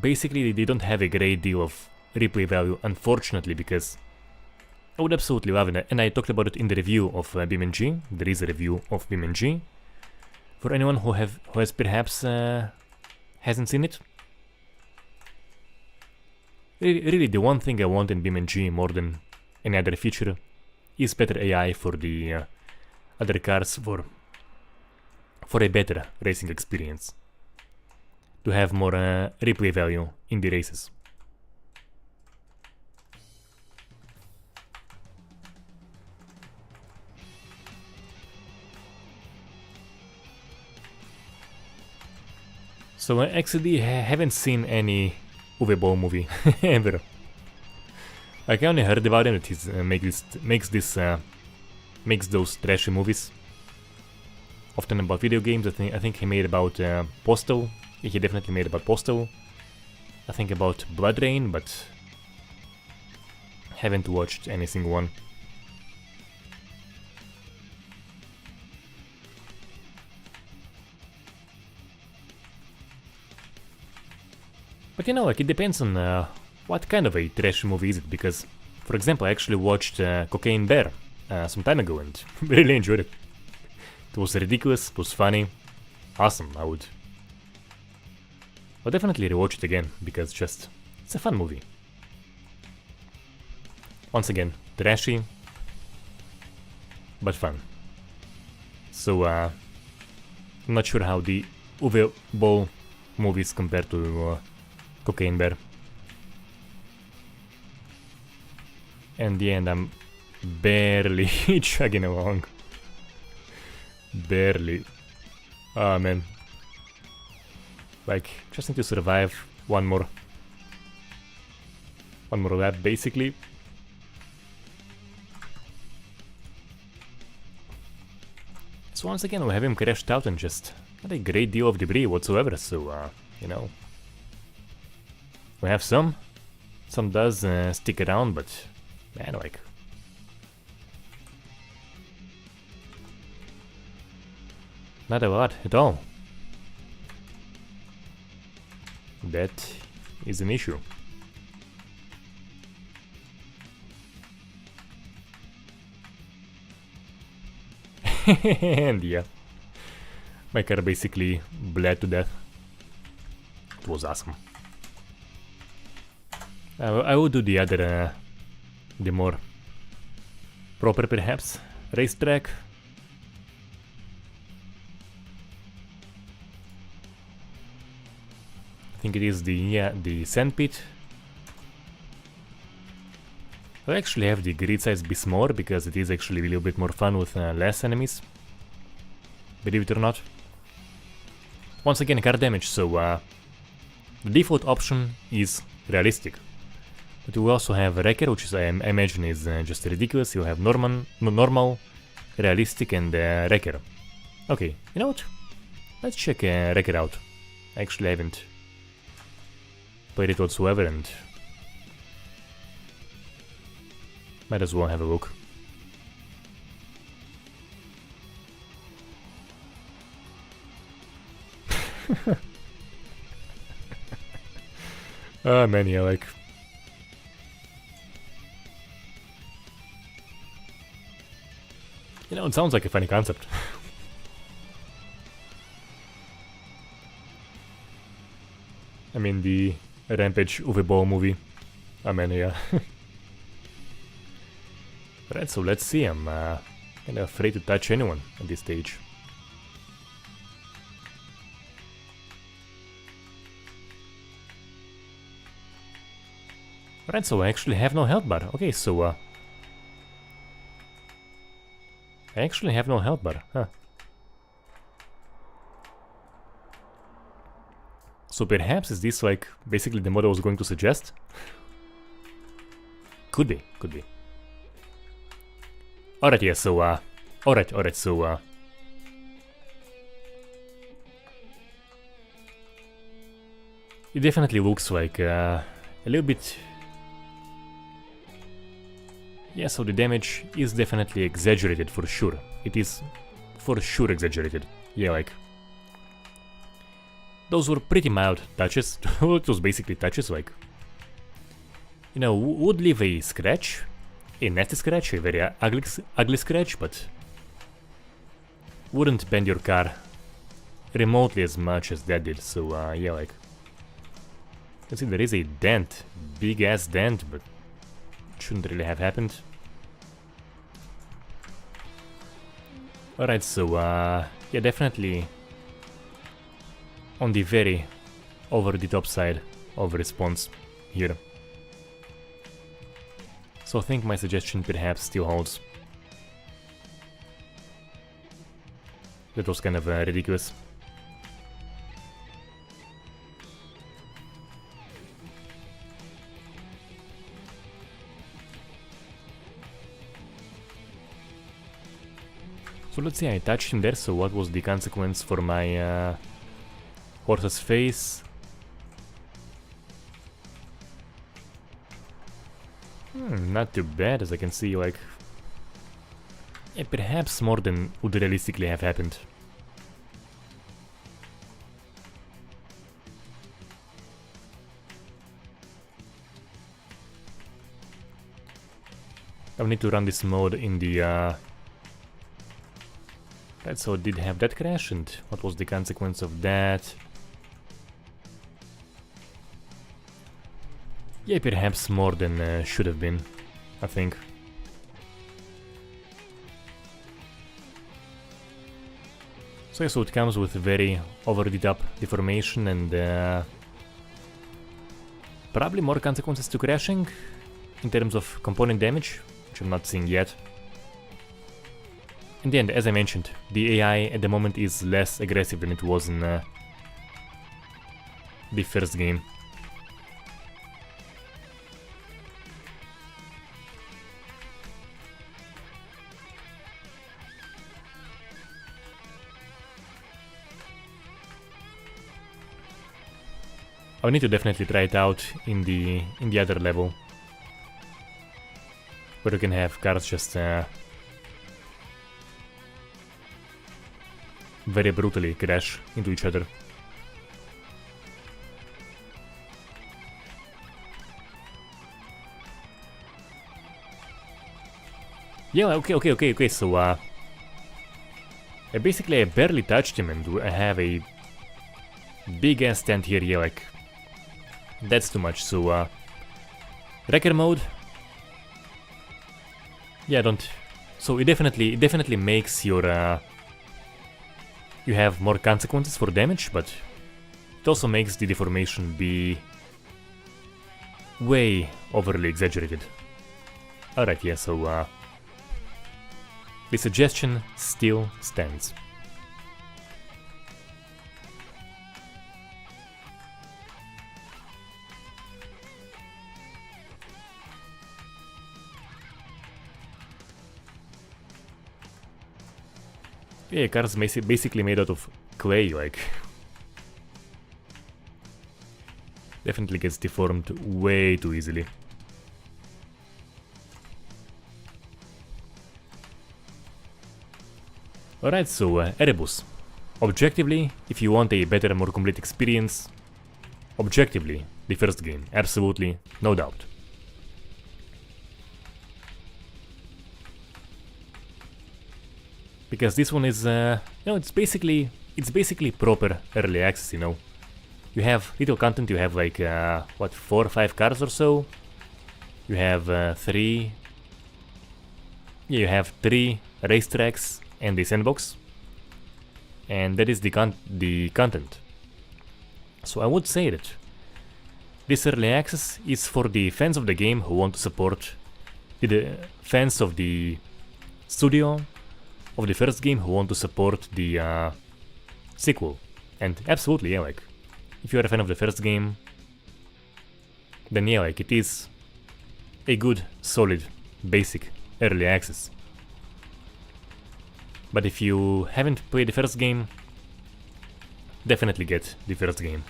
basically they don't have a great deal of replay value, unfortunately, because I would absolutely love it, and I talked about it in the review of BeamNG. There is a review of BeamNG for anyone who has perhaps hasn't seen it. Really, the one thing I want in BeamNG more than any other feature is better AI for the other cars, for a better racing experience, to have more replay value in the races. So I actually haven't seen any Uwe Boll movie ever. I only heard about him that he makes those trashy movies, often about video games. I think he made about Postal. He definitely made about Postal. I think about Blood Rain, but haven't watched any single one. But you know, like, it depends on what kind of a trash movie is it, because, for example, I actually watched Cocaine Bear some time ago and really enjoyed it. It was ridiculous, it was funny, awesome. I'll definitely rewatch it again, because it's a fun movie. Once again, trashy, but fun. So, I'm not sure how the Uwe Boll movies compare to Cocaine Bear. In the end, I'm barely chugging along. Barely. Oh man. Like, just need to survive one more lap, basically. So once again, we have him crashed out and just not a great deal of debris whatsoever, so, you know. We have some does stick around, but man, like, not a lot at all. That is an issue. And yeah, my car basically bled to death. It was awesome. I will do the other, the more proper, perhaps, racetrack. I think it is the sand pit. I'll actually have the grid size be smaller, because it is actually a little bit more fun with less enemies, believe it or not. Once again, car damage, so the default option is realistic. But you also have Wrecker, which is, I imagine is just ridiculous. You have normal, realistic, and Wrecker. Okay, you know what? Let's check Wrecker out. I actually haven't played it whatsoever, and might as well have a look. Ah, man, yeah, like, you know, it sounds like a funny concept. I mean, the Rampage Uwe Boll movie. I mean, yeah. Right, so let's see. I'm kinda afraid to touch anyone at this stage. Right, so I actually have no health bar. Okay, so I actually have no health bar, huh? So perhaps is this like basically the mod I was going to suggest? Could be, could be. Alright, yeah, so alright, so it definitely looks like a little bit. Yeah, so the damage is definitely exaggerated for sure. It is for sure exaggerated. Yeah, like those were pretty mild touches. It was basically touches, like, you know, would leave a scratch, a nasty scratch, a very ugly scratch, but wouldn't bend your car remotely as much as that did. So yeah, like, you can see there is a dent, big ass dent, but it shouldn't really have happened. Alright, so yeah, definitely on the very over the top side of response here. So I think my suggestion perhaps still holds. That was kind of ridiculous. So let's say I touched him there, so what was the consequence for my horse's face? Not too bad, as I can see, like, yeah, perhaps more than would realistically have happened. I need to run this mode in the right, so it did have that crash, and what was the consequence of that? Yeah, perhaps more than should have been, I think. So yeah, so it comes with very over-the-top deformation and probably more consequences to crashing in terms of component damage, which I'm not seeing yet. In the end, as I mentioned, the AI at the moment is less aggressive than it was in the first game. I need to definitely try it out in the other level, where you can have cars just very brutally crash into each other. Yeah, okay, so I barely touched him and I have a big ass tent here, yeah, like, that's too much. So wrecker mode, yeah, don't. So it definitely makes your you have more consequences for damage, but it also makes the deformation be way overly exaggerated. Alright, yeah, so the suggestion still stands. Yeah, cars basically made out of clay, like. Definitely gets deformed way too easily. Alright, so Erebus. Objectively, if you want a better, more complete experience, objectively, the first game, absolutely, no doubt. Because this one is, you know, it's basically proper early access, you know. You have little content, you have like, what, 4 or 5 cars or so. You have 3... Yeah, you have 3 racetracks and the sandbox. And that is the content. So I would say that this early access is for the fans of the game who want to support the fans of the studio of the first game who want to support the sequel. And absolutely, yeah, like, if you're a fan of the first game, then yeah, like it is a good, solid, basic early access. But if you haven't played the first game, definitely get the first game.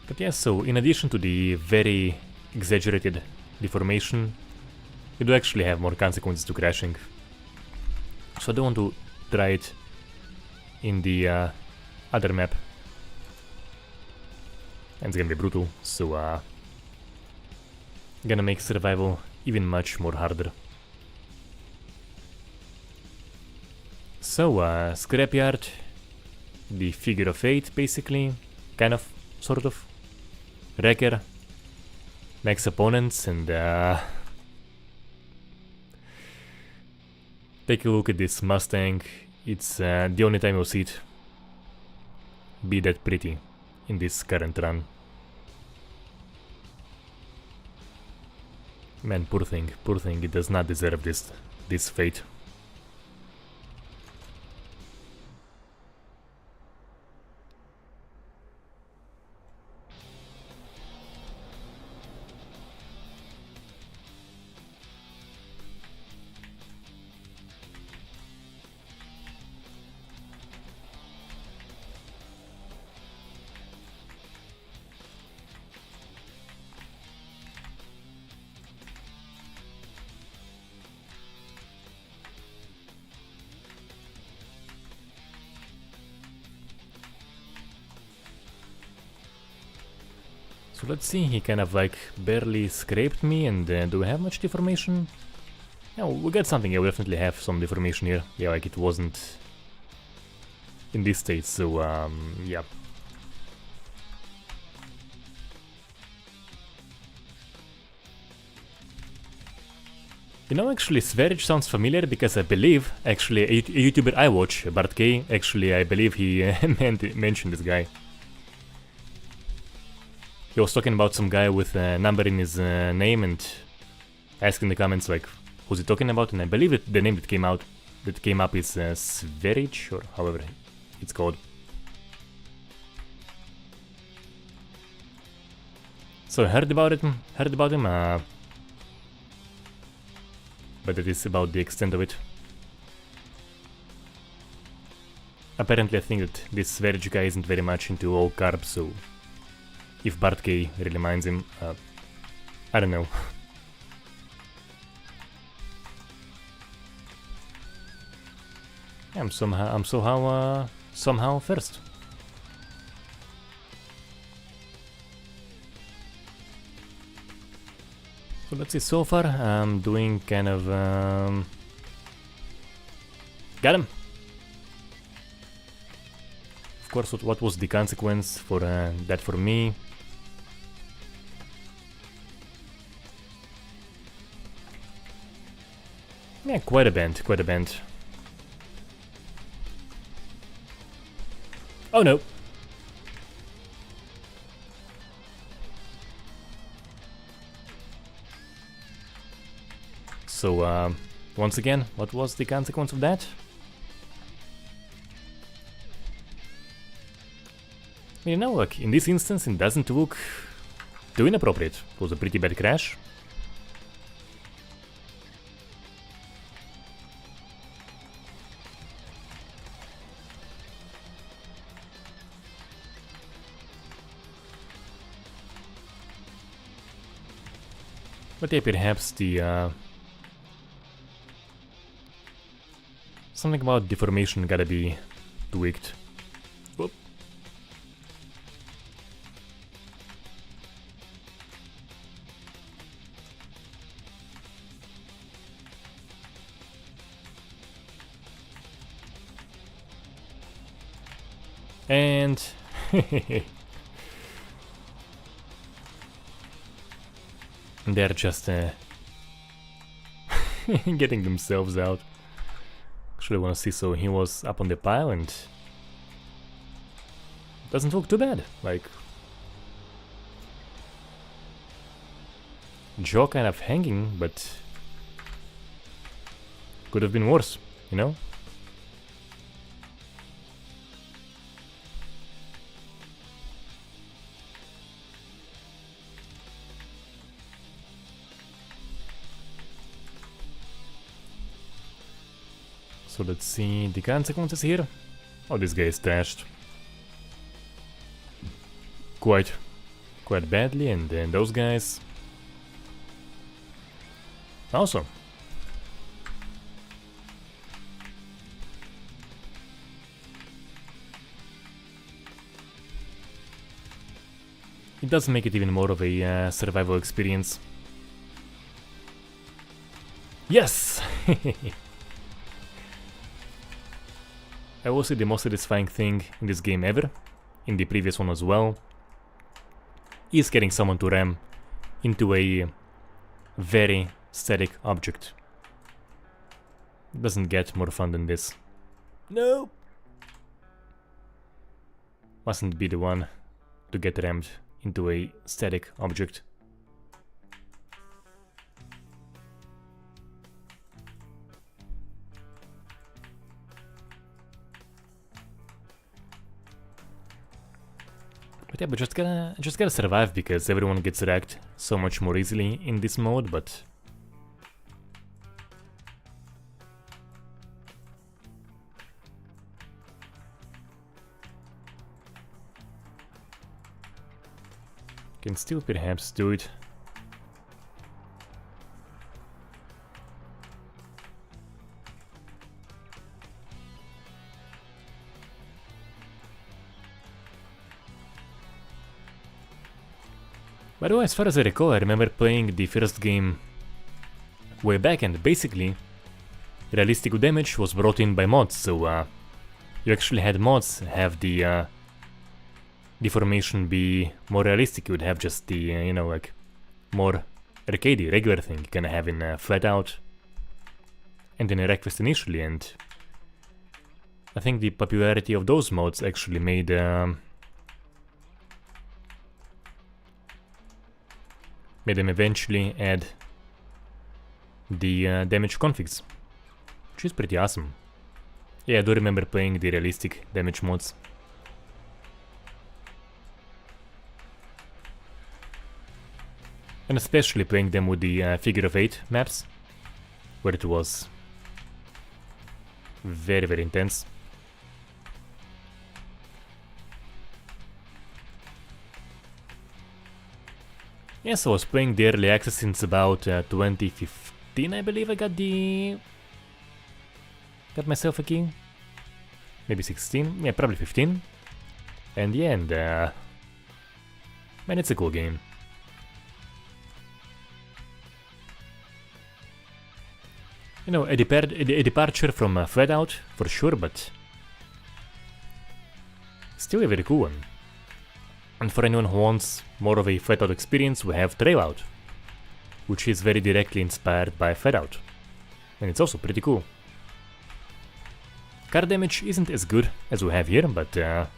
But yeah, so in addition to the very exaggerated deformation, you do actually have more consequences to crashing. So I don't want to try it in the other map. And it's gonna be brutal, so gonna make survival even much more harder. So, Scrapyard, the figure of 8 basically, kind of, sort of. Wrecker, max opponents, and take a look at this Mustang. It's the only time you'll see it be that pretty in this current run. Man, poor thing, it does not deserve this fate. So let's see, he kind of like barely scraped me, and do we have much deformation? Yeah, we got something, yeah, we definitely have some deformation here. Yeah, like it wasn't in this state, so yeah. You know, actually, Sverige sounds familiar because I believe, actually, a YouTuber I watch, Bart K, actually, I believe he mentioned this guy. He was talking about some guy with a number in his name and asking in the comments like, who's he talking about? And I believe that the name that came up is Sverige, or however it's called. So I heard about him, but that is about the extent of it. Apparently I think that this Sverige guy isn't very much into all carbs, so if Bart K really minds him, I don't know. I'm somehow first. So let's see, so far I'm doing kind of got him. Of course, what was the consequence for that for me? Yeah, quite a bend. Oh no! So, once again, what was the consequence of that? You know, like, in this instance, it doesn't look too inappropriate. It was a pretty bad crash. But yeah, perhaps the something about deformation gotta be tweaked. Whoop. And they're just getting themselves out. Actually wanna see, so he was up on the pile and doesn't look too bad, like jaw kind of hanging, but could have been worse, you know? So let's see the consequences here. Oh, this guy is trashed. Quite badly, and then those guys. Also. It does make it even more of a survival experience. Yes! I will say the most satisfying thing in this game ever, in the previous one as well, is getting someone to ram into a very static object. It doesn't get more fun than this. No! Mustn't be the one to get rammed into a static object. But yeah, but just gotta survive, because everyone gets wrecked so much more easily in this mode, but can still perhaps do it. By the way, as far as I recall, I remember playing the first game way back, and basically realistic damage was brought in by mods, so you actually had mods have the deformation be more realistic. You would have just the, you know, like more arcadey, regular thing you can have in Flat Out and in Wreckfest initially, and I think the popularity of those mods actually made them eventually add the damage configs, which is pretty awesome. Yeah, I do remember playing the realistic damage mods. And especially playing them with the figure of 8 maps, where it was very, very intense. Yes, I was playing the early access since about 2015, I believe I got myself a key. Maybe 16, yeah, probably 15. And yeah, and man, it's a cool game. You know, a departure from Flat Out, for sure, but still a very cool one. And for anyone who wants more of a Flat Out experience, we have Trail Out, which is very directly inspired by Flat Out, and it's also pretty cool. Car damage isn't as good as we have here, but it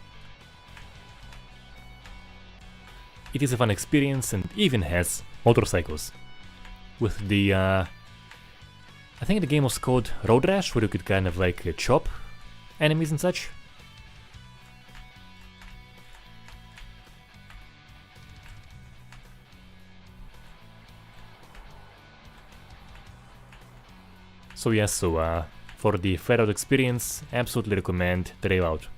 is a fun experience, and even has motorcycles. With the, I think the game was called Road Rash, where you could kind of like chop enemies and such. So yes, so for the Flat Out experience, absolutely recommend Trail Out.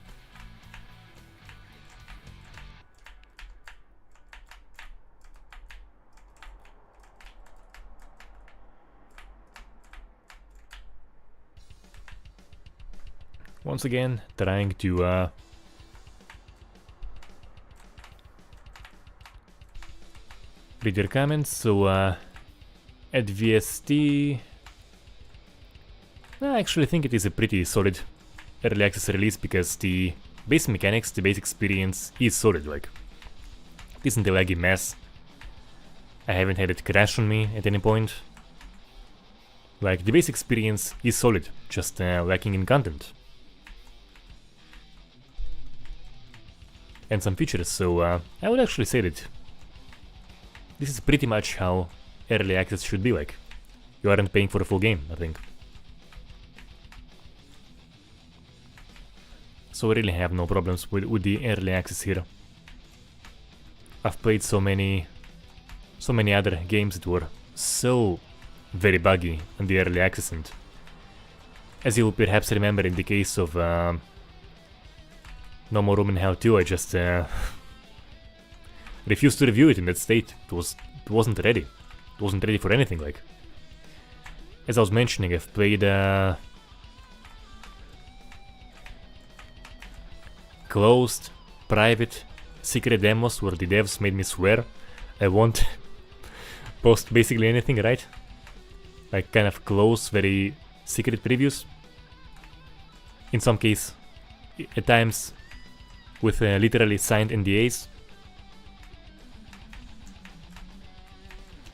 Once again, trying to read your comments. So at VST, I actually think it is a pretty solid early access release, because the base mechanics, the base experience is solid. Like, it isn't a laggy mess. I I haven't had it crash on me at any point. Like, the base experience is solid, just lacking in content. And some features, so I would actually say that this is pretty much how early access should be like. You aren't paying for a full game, I think. So I really have no problems with the early access here. I've played so many other games that were so very buggy in the early access, and as you will perhaps remember in the case of No More Room in Hell 2, I just refused to review it in that state. It wasn't ready. It wasn't ready for anything, like. As I was mentioning, I've played closed, private, secret demos where the devs made me swear I won't post basically anything, right? Like kind of close, very secret previews. In some case, at times, with literally signed NDAs.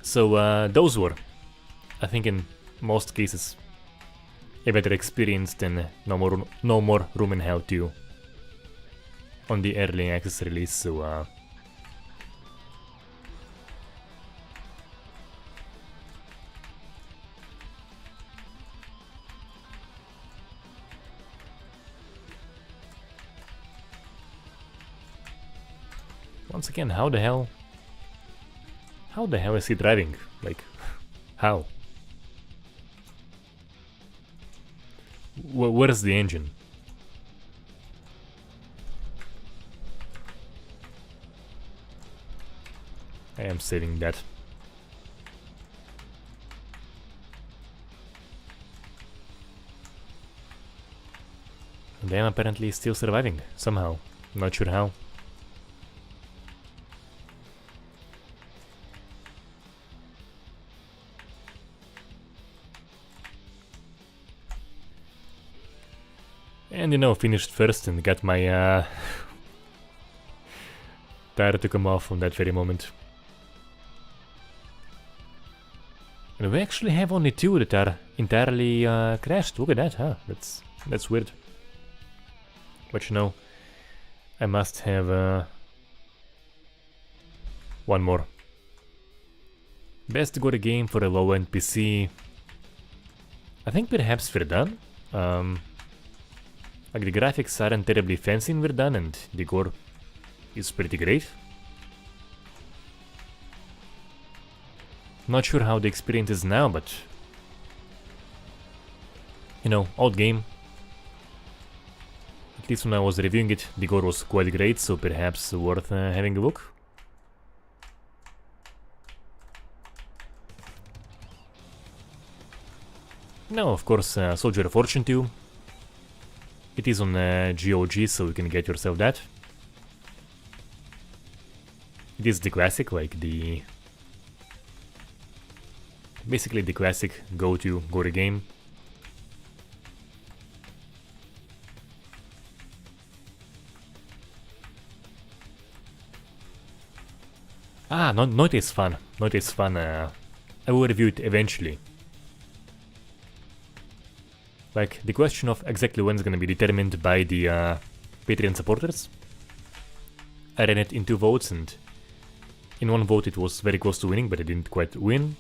So those were, I think in most cases, a better experience than No More Room in Hell 2 on the early access release, so once again, how the hell is he driving? Like, how? Where's the engine? I am saving that. And I am apparently still surviving, somehow. Not sure how. And you know, finished first and got my tire to come off on that very moment. And we actually have only two that are entirely crashed. Look at that, huh? That's weird. But you know, I must have one more. Best gore game for a low-end PC. I think perhaps Verdun. Like the graphics aren't terribly fancy in Verdun, and the gore is pretty great. Not sure how the experience is now, but you know, old game. At least when I was reviewing it, the gore was quite great, so perhaps worth having a look. Now, of course, Soldier of Fortune 2. It is on GOG, so you can get yourself that. It is the classic, like the... basically the classic go-to gore game. Ah, Noite is fun. Noite is fun. I will review it eventually. Like, the question of exactly when is gonna be determined by the Patreon supporters. I ran it in 2 votes, and in one vote it was very close to winning, but it didn't quite win.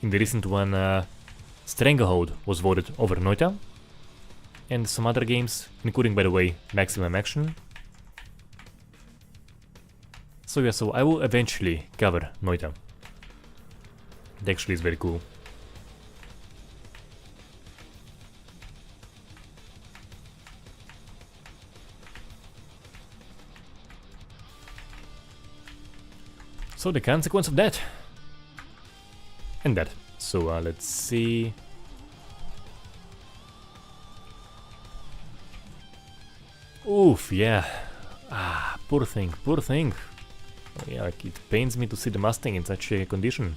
In the recent one, Stranglehold was voted over Noita, and some other games, including, by the way, Maximum Action. So yeah, so I will eventually cover Noita. It actually is very cool. So the consequence of that. And that. So let's see. Oof, yeah. Ah, poor thing, poor thing. Oh, yeah, like it pains me to see the Mustang in such a condition.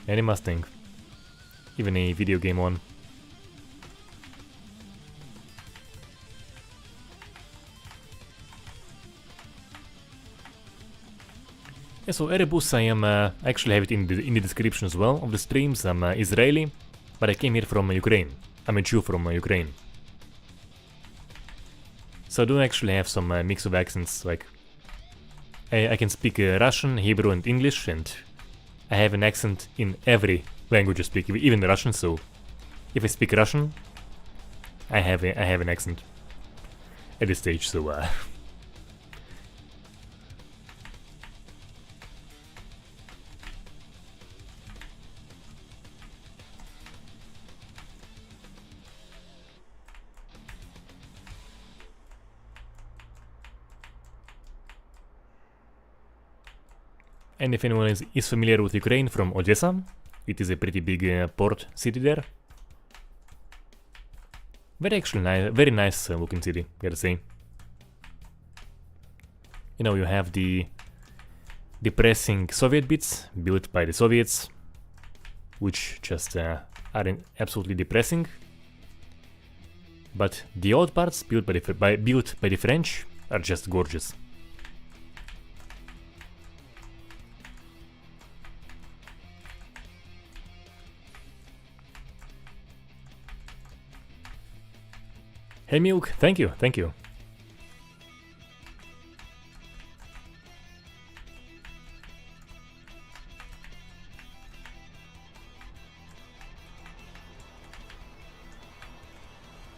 Any Mustang. Even a video game one. Yeah, so Erebus, I actually have it in the description as well of the streams. I'm Israeli, but I came here from Ukraine. I'm a Jew from Ukraine. So I do actually have some mix of accents, like I can speak Russian, Hebrew and English, and I have an accent in every language I speak, even Russian, so if I speak Russian, I have an accent at this stage, so and if anyone is familiar with Ukraine from Odessa, it is a pretty big port city there. Very nice looking city, gotta say. You know, you have the depressing Soviet bits built by the Soviets, which just are absolutely depressing. But the old parts built by the French are just gorgeous. Hey Milk, thank you, thank you.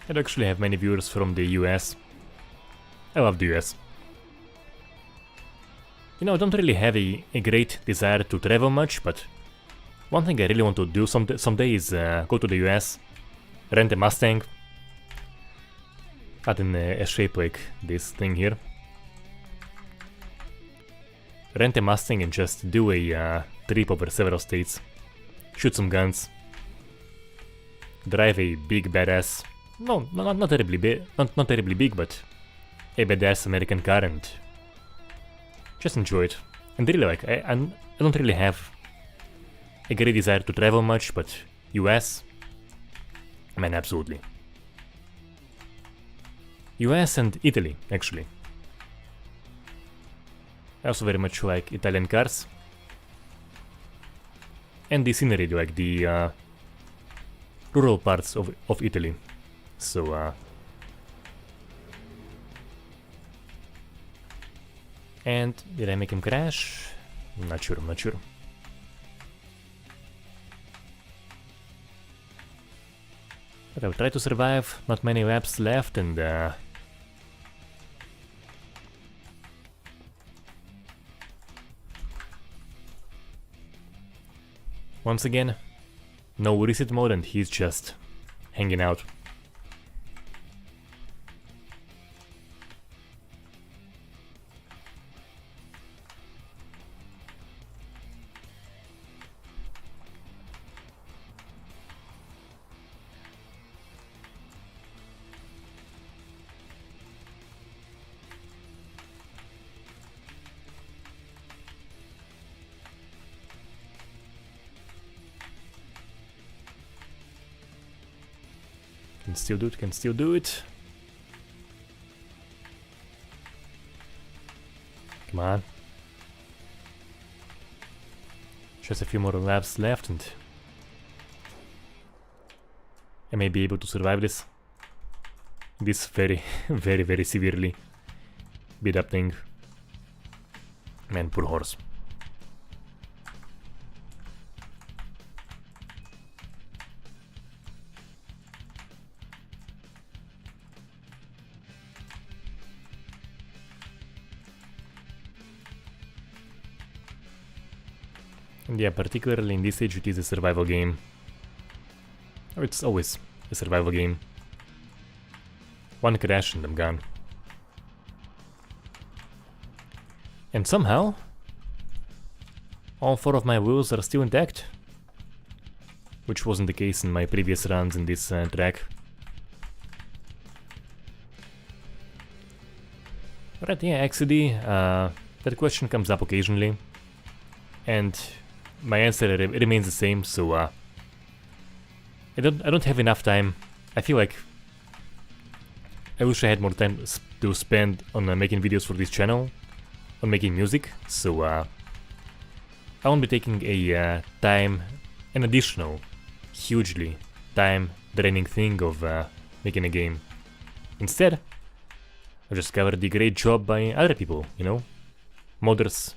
I actually have many viewers from the US. I love the US. You know, I don't really have a great desire to travel much, but one thing I really want to do someday is go to the US, rent a Mustang, not in a shape like this thing here. Rent a Mustang and just do a trip over several states, shoot some guns, drive a big badass, not terribly big, not terribly big, but a badass American car and just enjoy it. And really, like, I don't really have a great desire to travel much, but US, man, absolutely. US and Italy, actually. I also very much like Italian cars. And the scenery, like the rural parts of Italy. So, and did I make him crash? I'm not sure. But I'll try to survive, not many laps left, and once again, no reset mode and he's just hanging out. Can still do it. Come on. Just a few more laps left and I may be able to survive this. This very, very severely beat up thing. Man, poor horse. And yeah, particularly in this stage it is a survival game. Or it's always a survival game. One crash and I'm gone. And somehow all 4 of my wheels are still intact, which wasn't the case in my previous runs in this track. Right, yeah, actually, that question comes up occasionally, and my answer remains the same. So I don't have enough time. I feel like I wish I had more time to spend on making videos for this channel, on making music. So I won't be taking a an additional, hugely time-draining thing of making a game. Instead, I'll just cover the great job by other people, you know? Modders,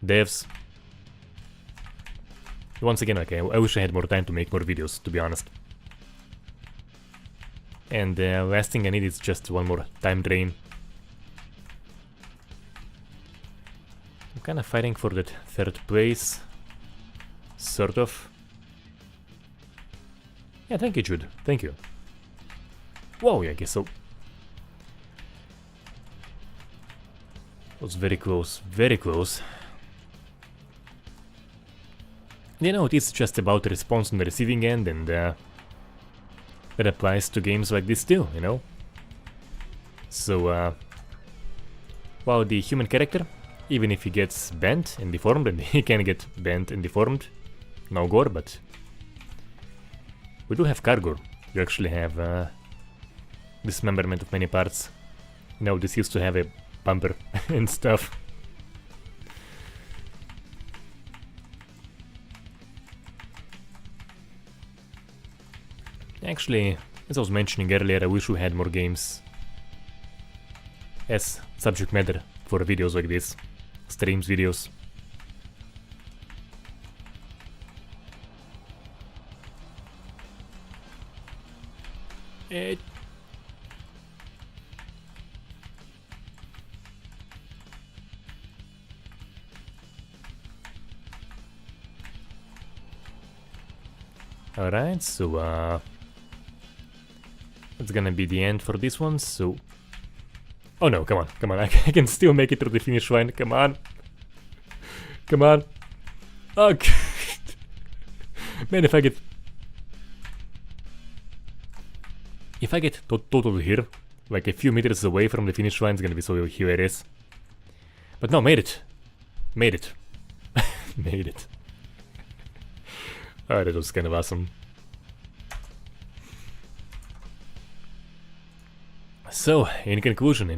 devs. Once again, okay, I wish I had more time to make more videos, to be honest. And the last thing I need is just one more time drain. I'm kinda fighting for that third place. Sort of. Yeah, thank you, Jude. Thank you. Whoa, yeah, I guess so. Was very close, very close. You know, it is just about the response on the receiving end, and that applies to games like this too, you know? So, while the human character, even if he gets bent and deformed, and he can get bent and deformed, no gore, but we do have car gore. You actually have dismemberment of many parts. You know, this used to have a bumper and stuff. Actually, as I was mentioning earlier, I wish we had more games as subject matter for videos like this, streams videos. Alright, so that's gonna be the end for this one, so... Oh no, come on, I can still make it to the finish line, come on! Come on! Oh, man, if I get totally here, like a few meters away from the finish line, it's gonna be so hilarious. But no, made it! Made it! Made it. Oh, that was kind of awesome. So, in conclusion,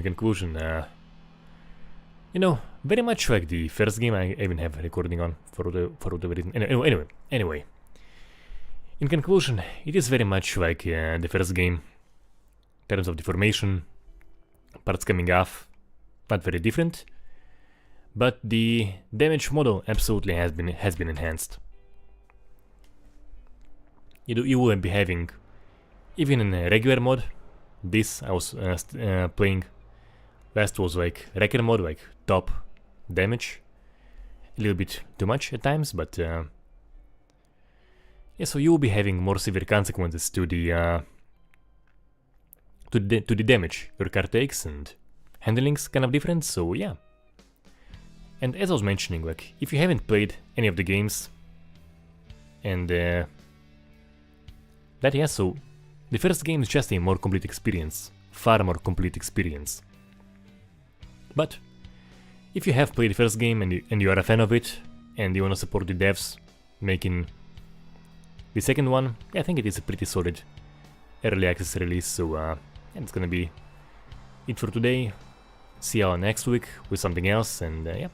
you know, very much like the first game I even have recording on for whatever reason. Anyway. In conclusion, it is very much like the first game in terms of deformation, parts coming off, not very different, but the damage model absolutely has been enhanced. You will be having, even in a regular mode, this I was playing last was like record mode, like top damage, a little bit too much at times, but yeah, so you will be having more severe consequences to the damage your car takes, and handling's kind of different, so yeah. And as I was mentioning, like, if you haven't played any of the games, and so the first game is just a more complete experience, far more complete experience. But if you have played the first game and you are a fan of it, and you want to support the devs making the second one, I think it is a pretty solid early access release, so and it's gonna be it for today. See you all next week with something else, and yeah.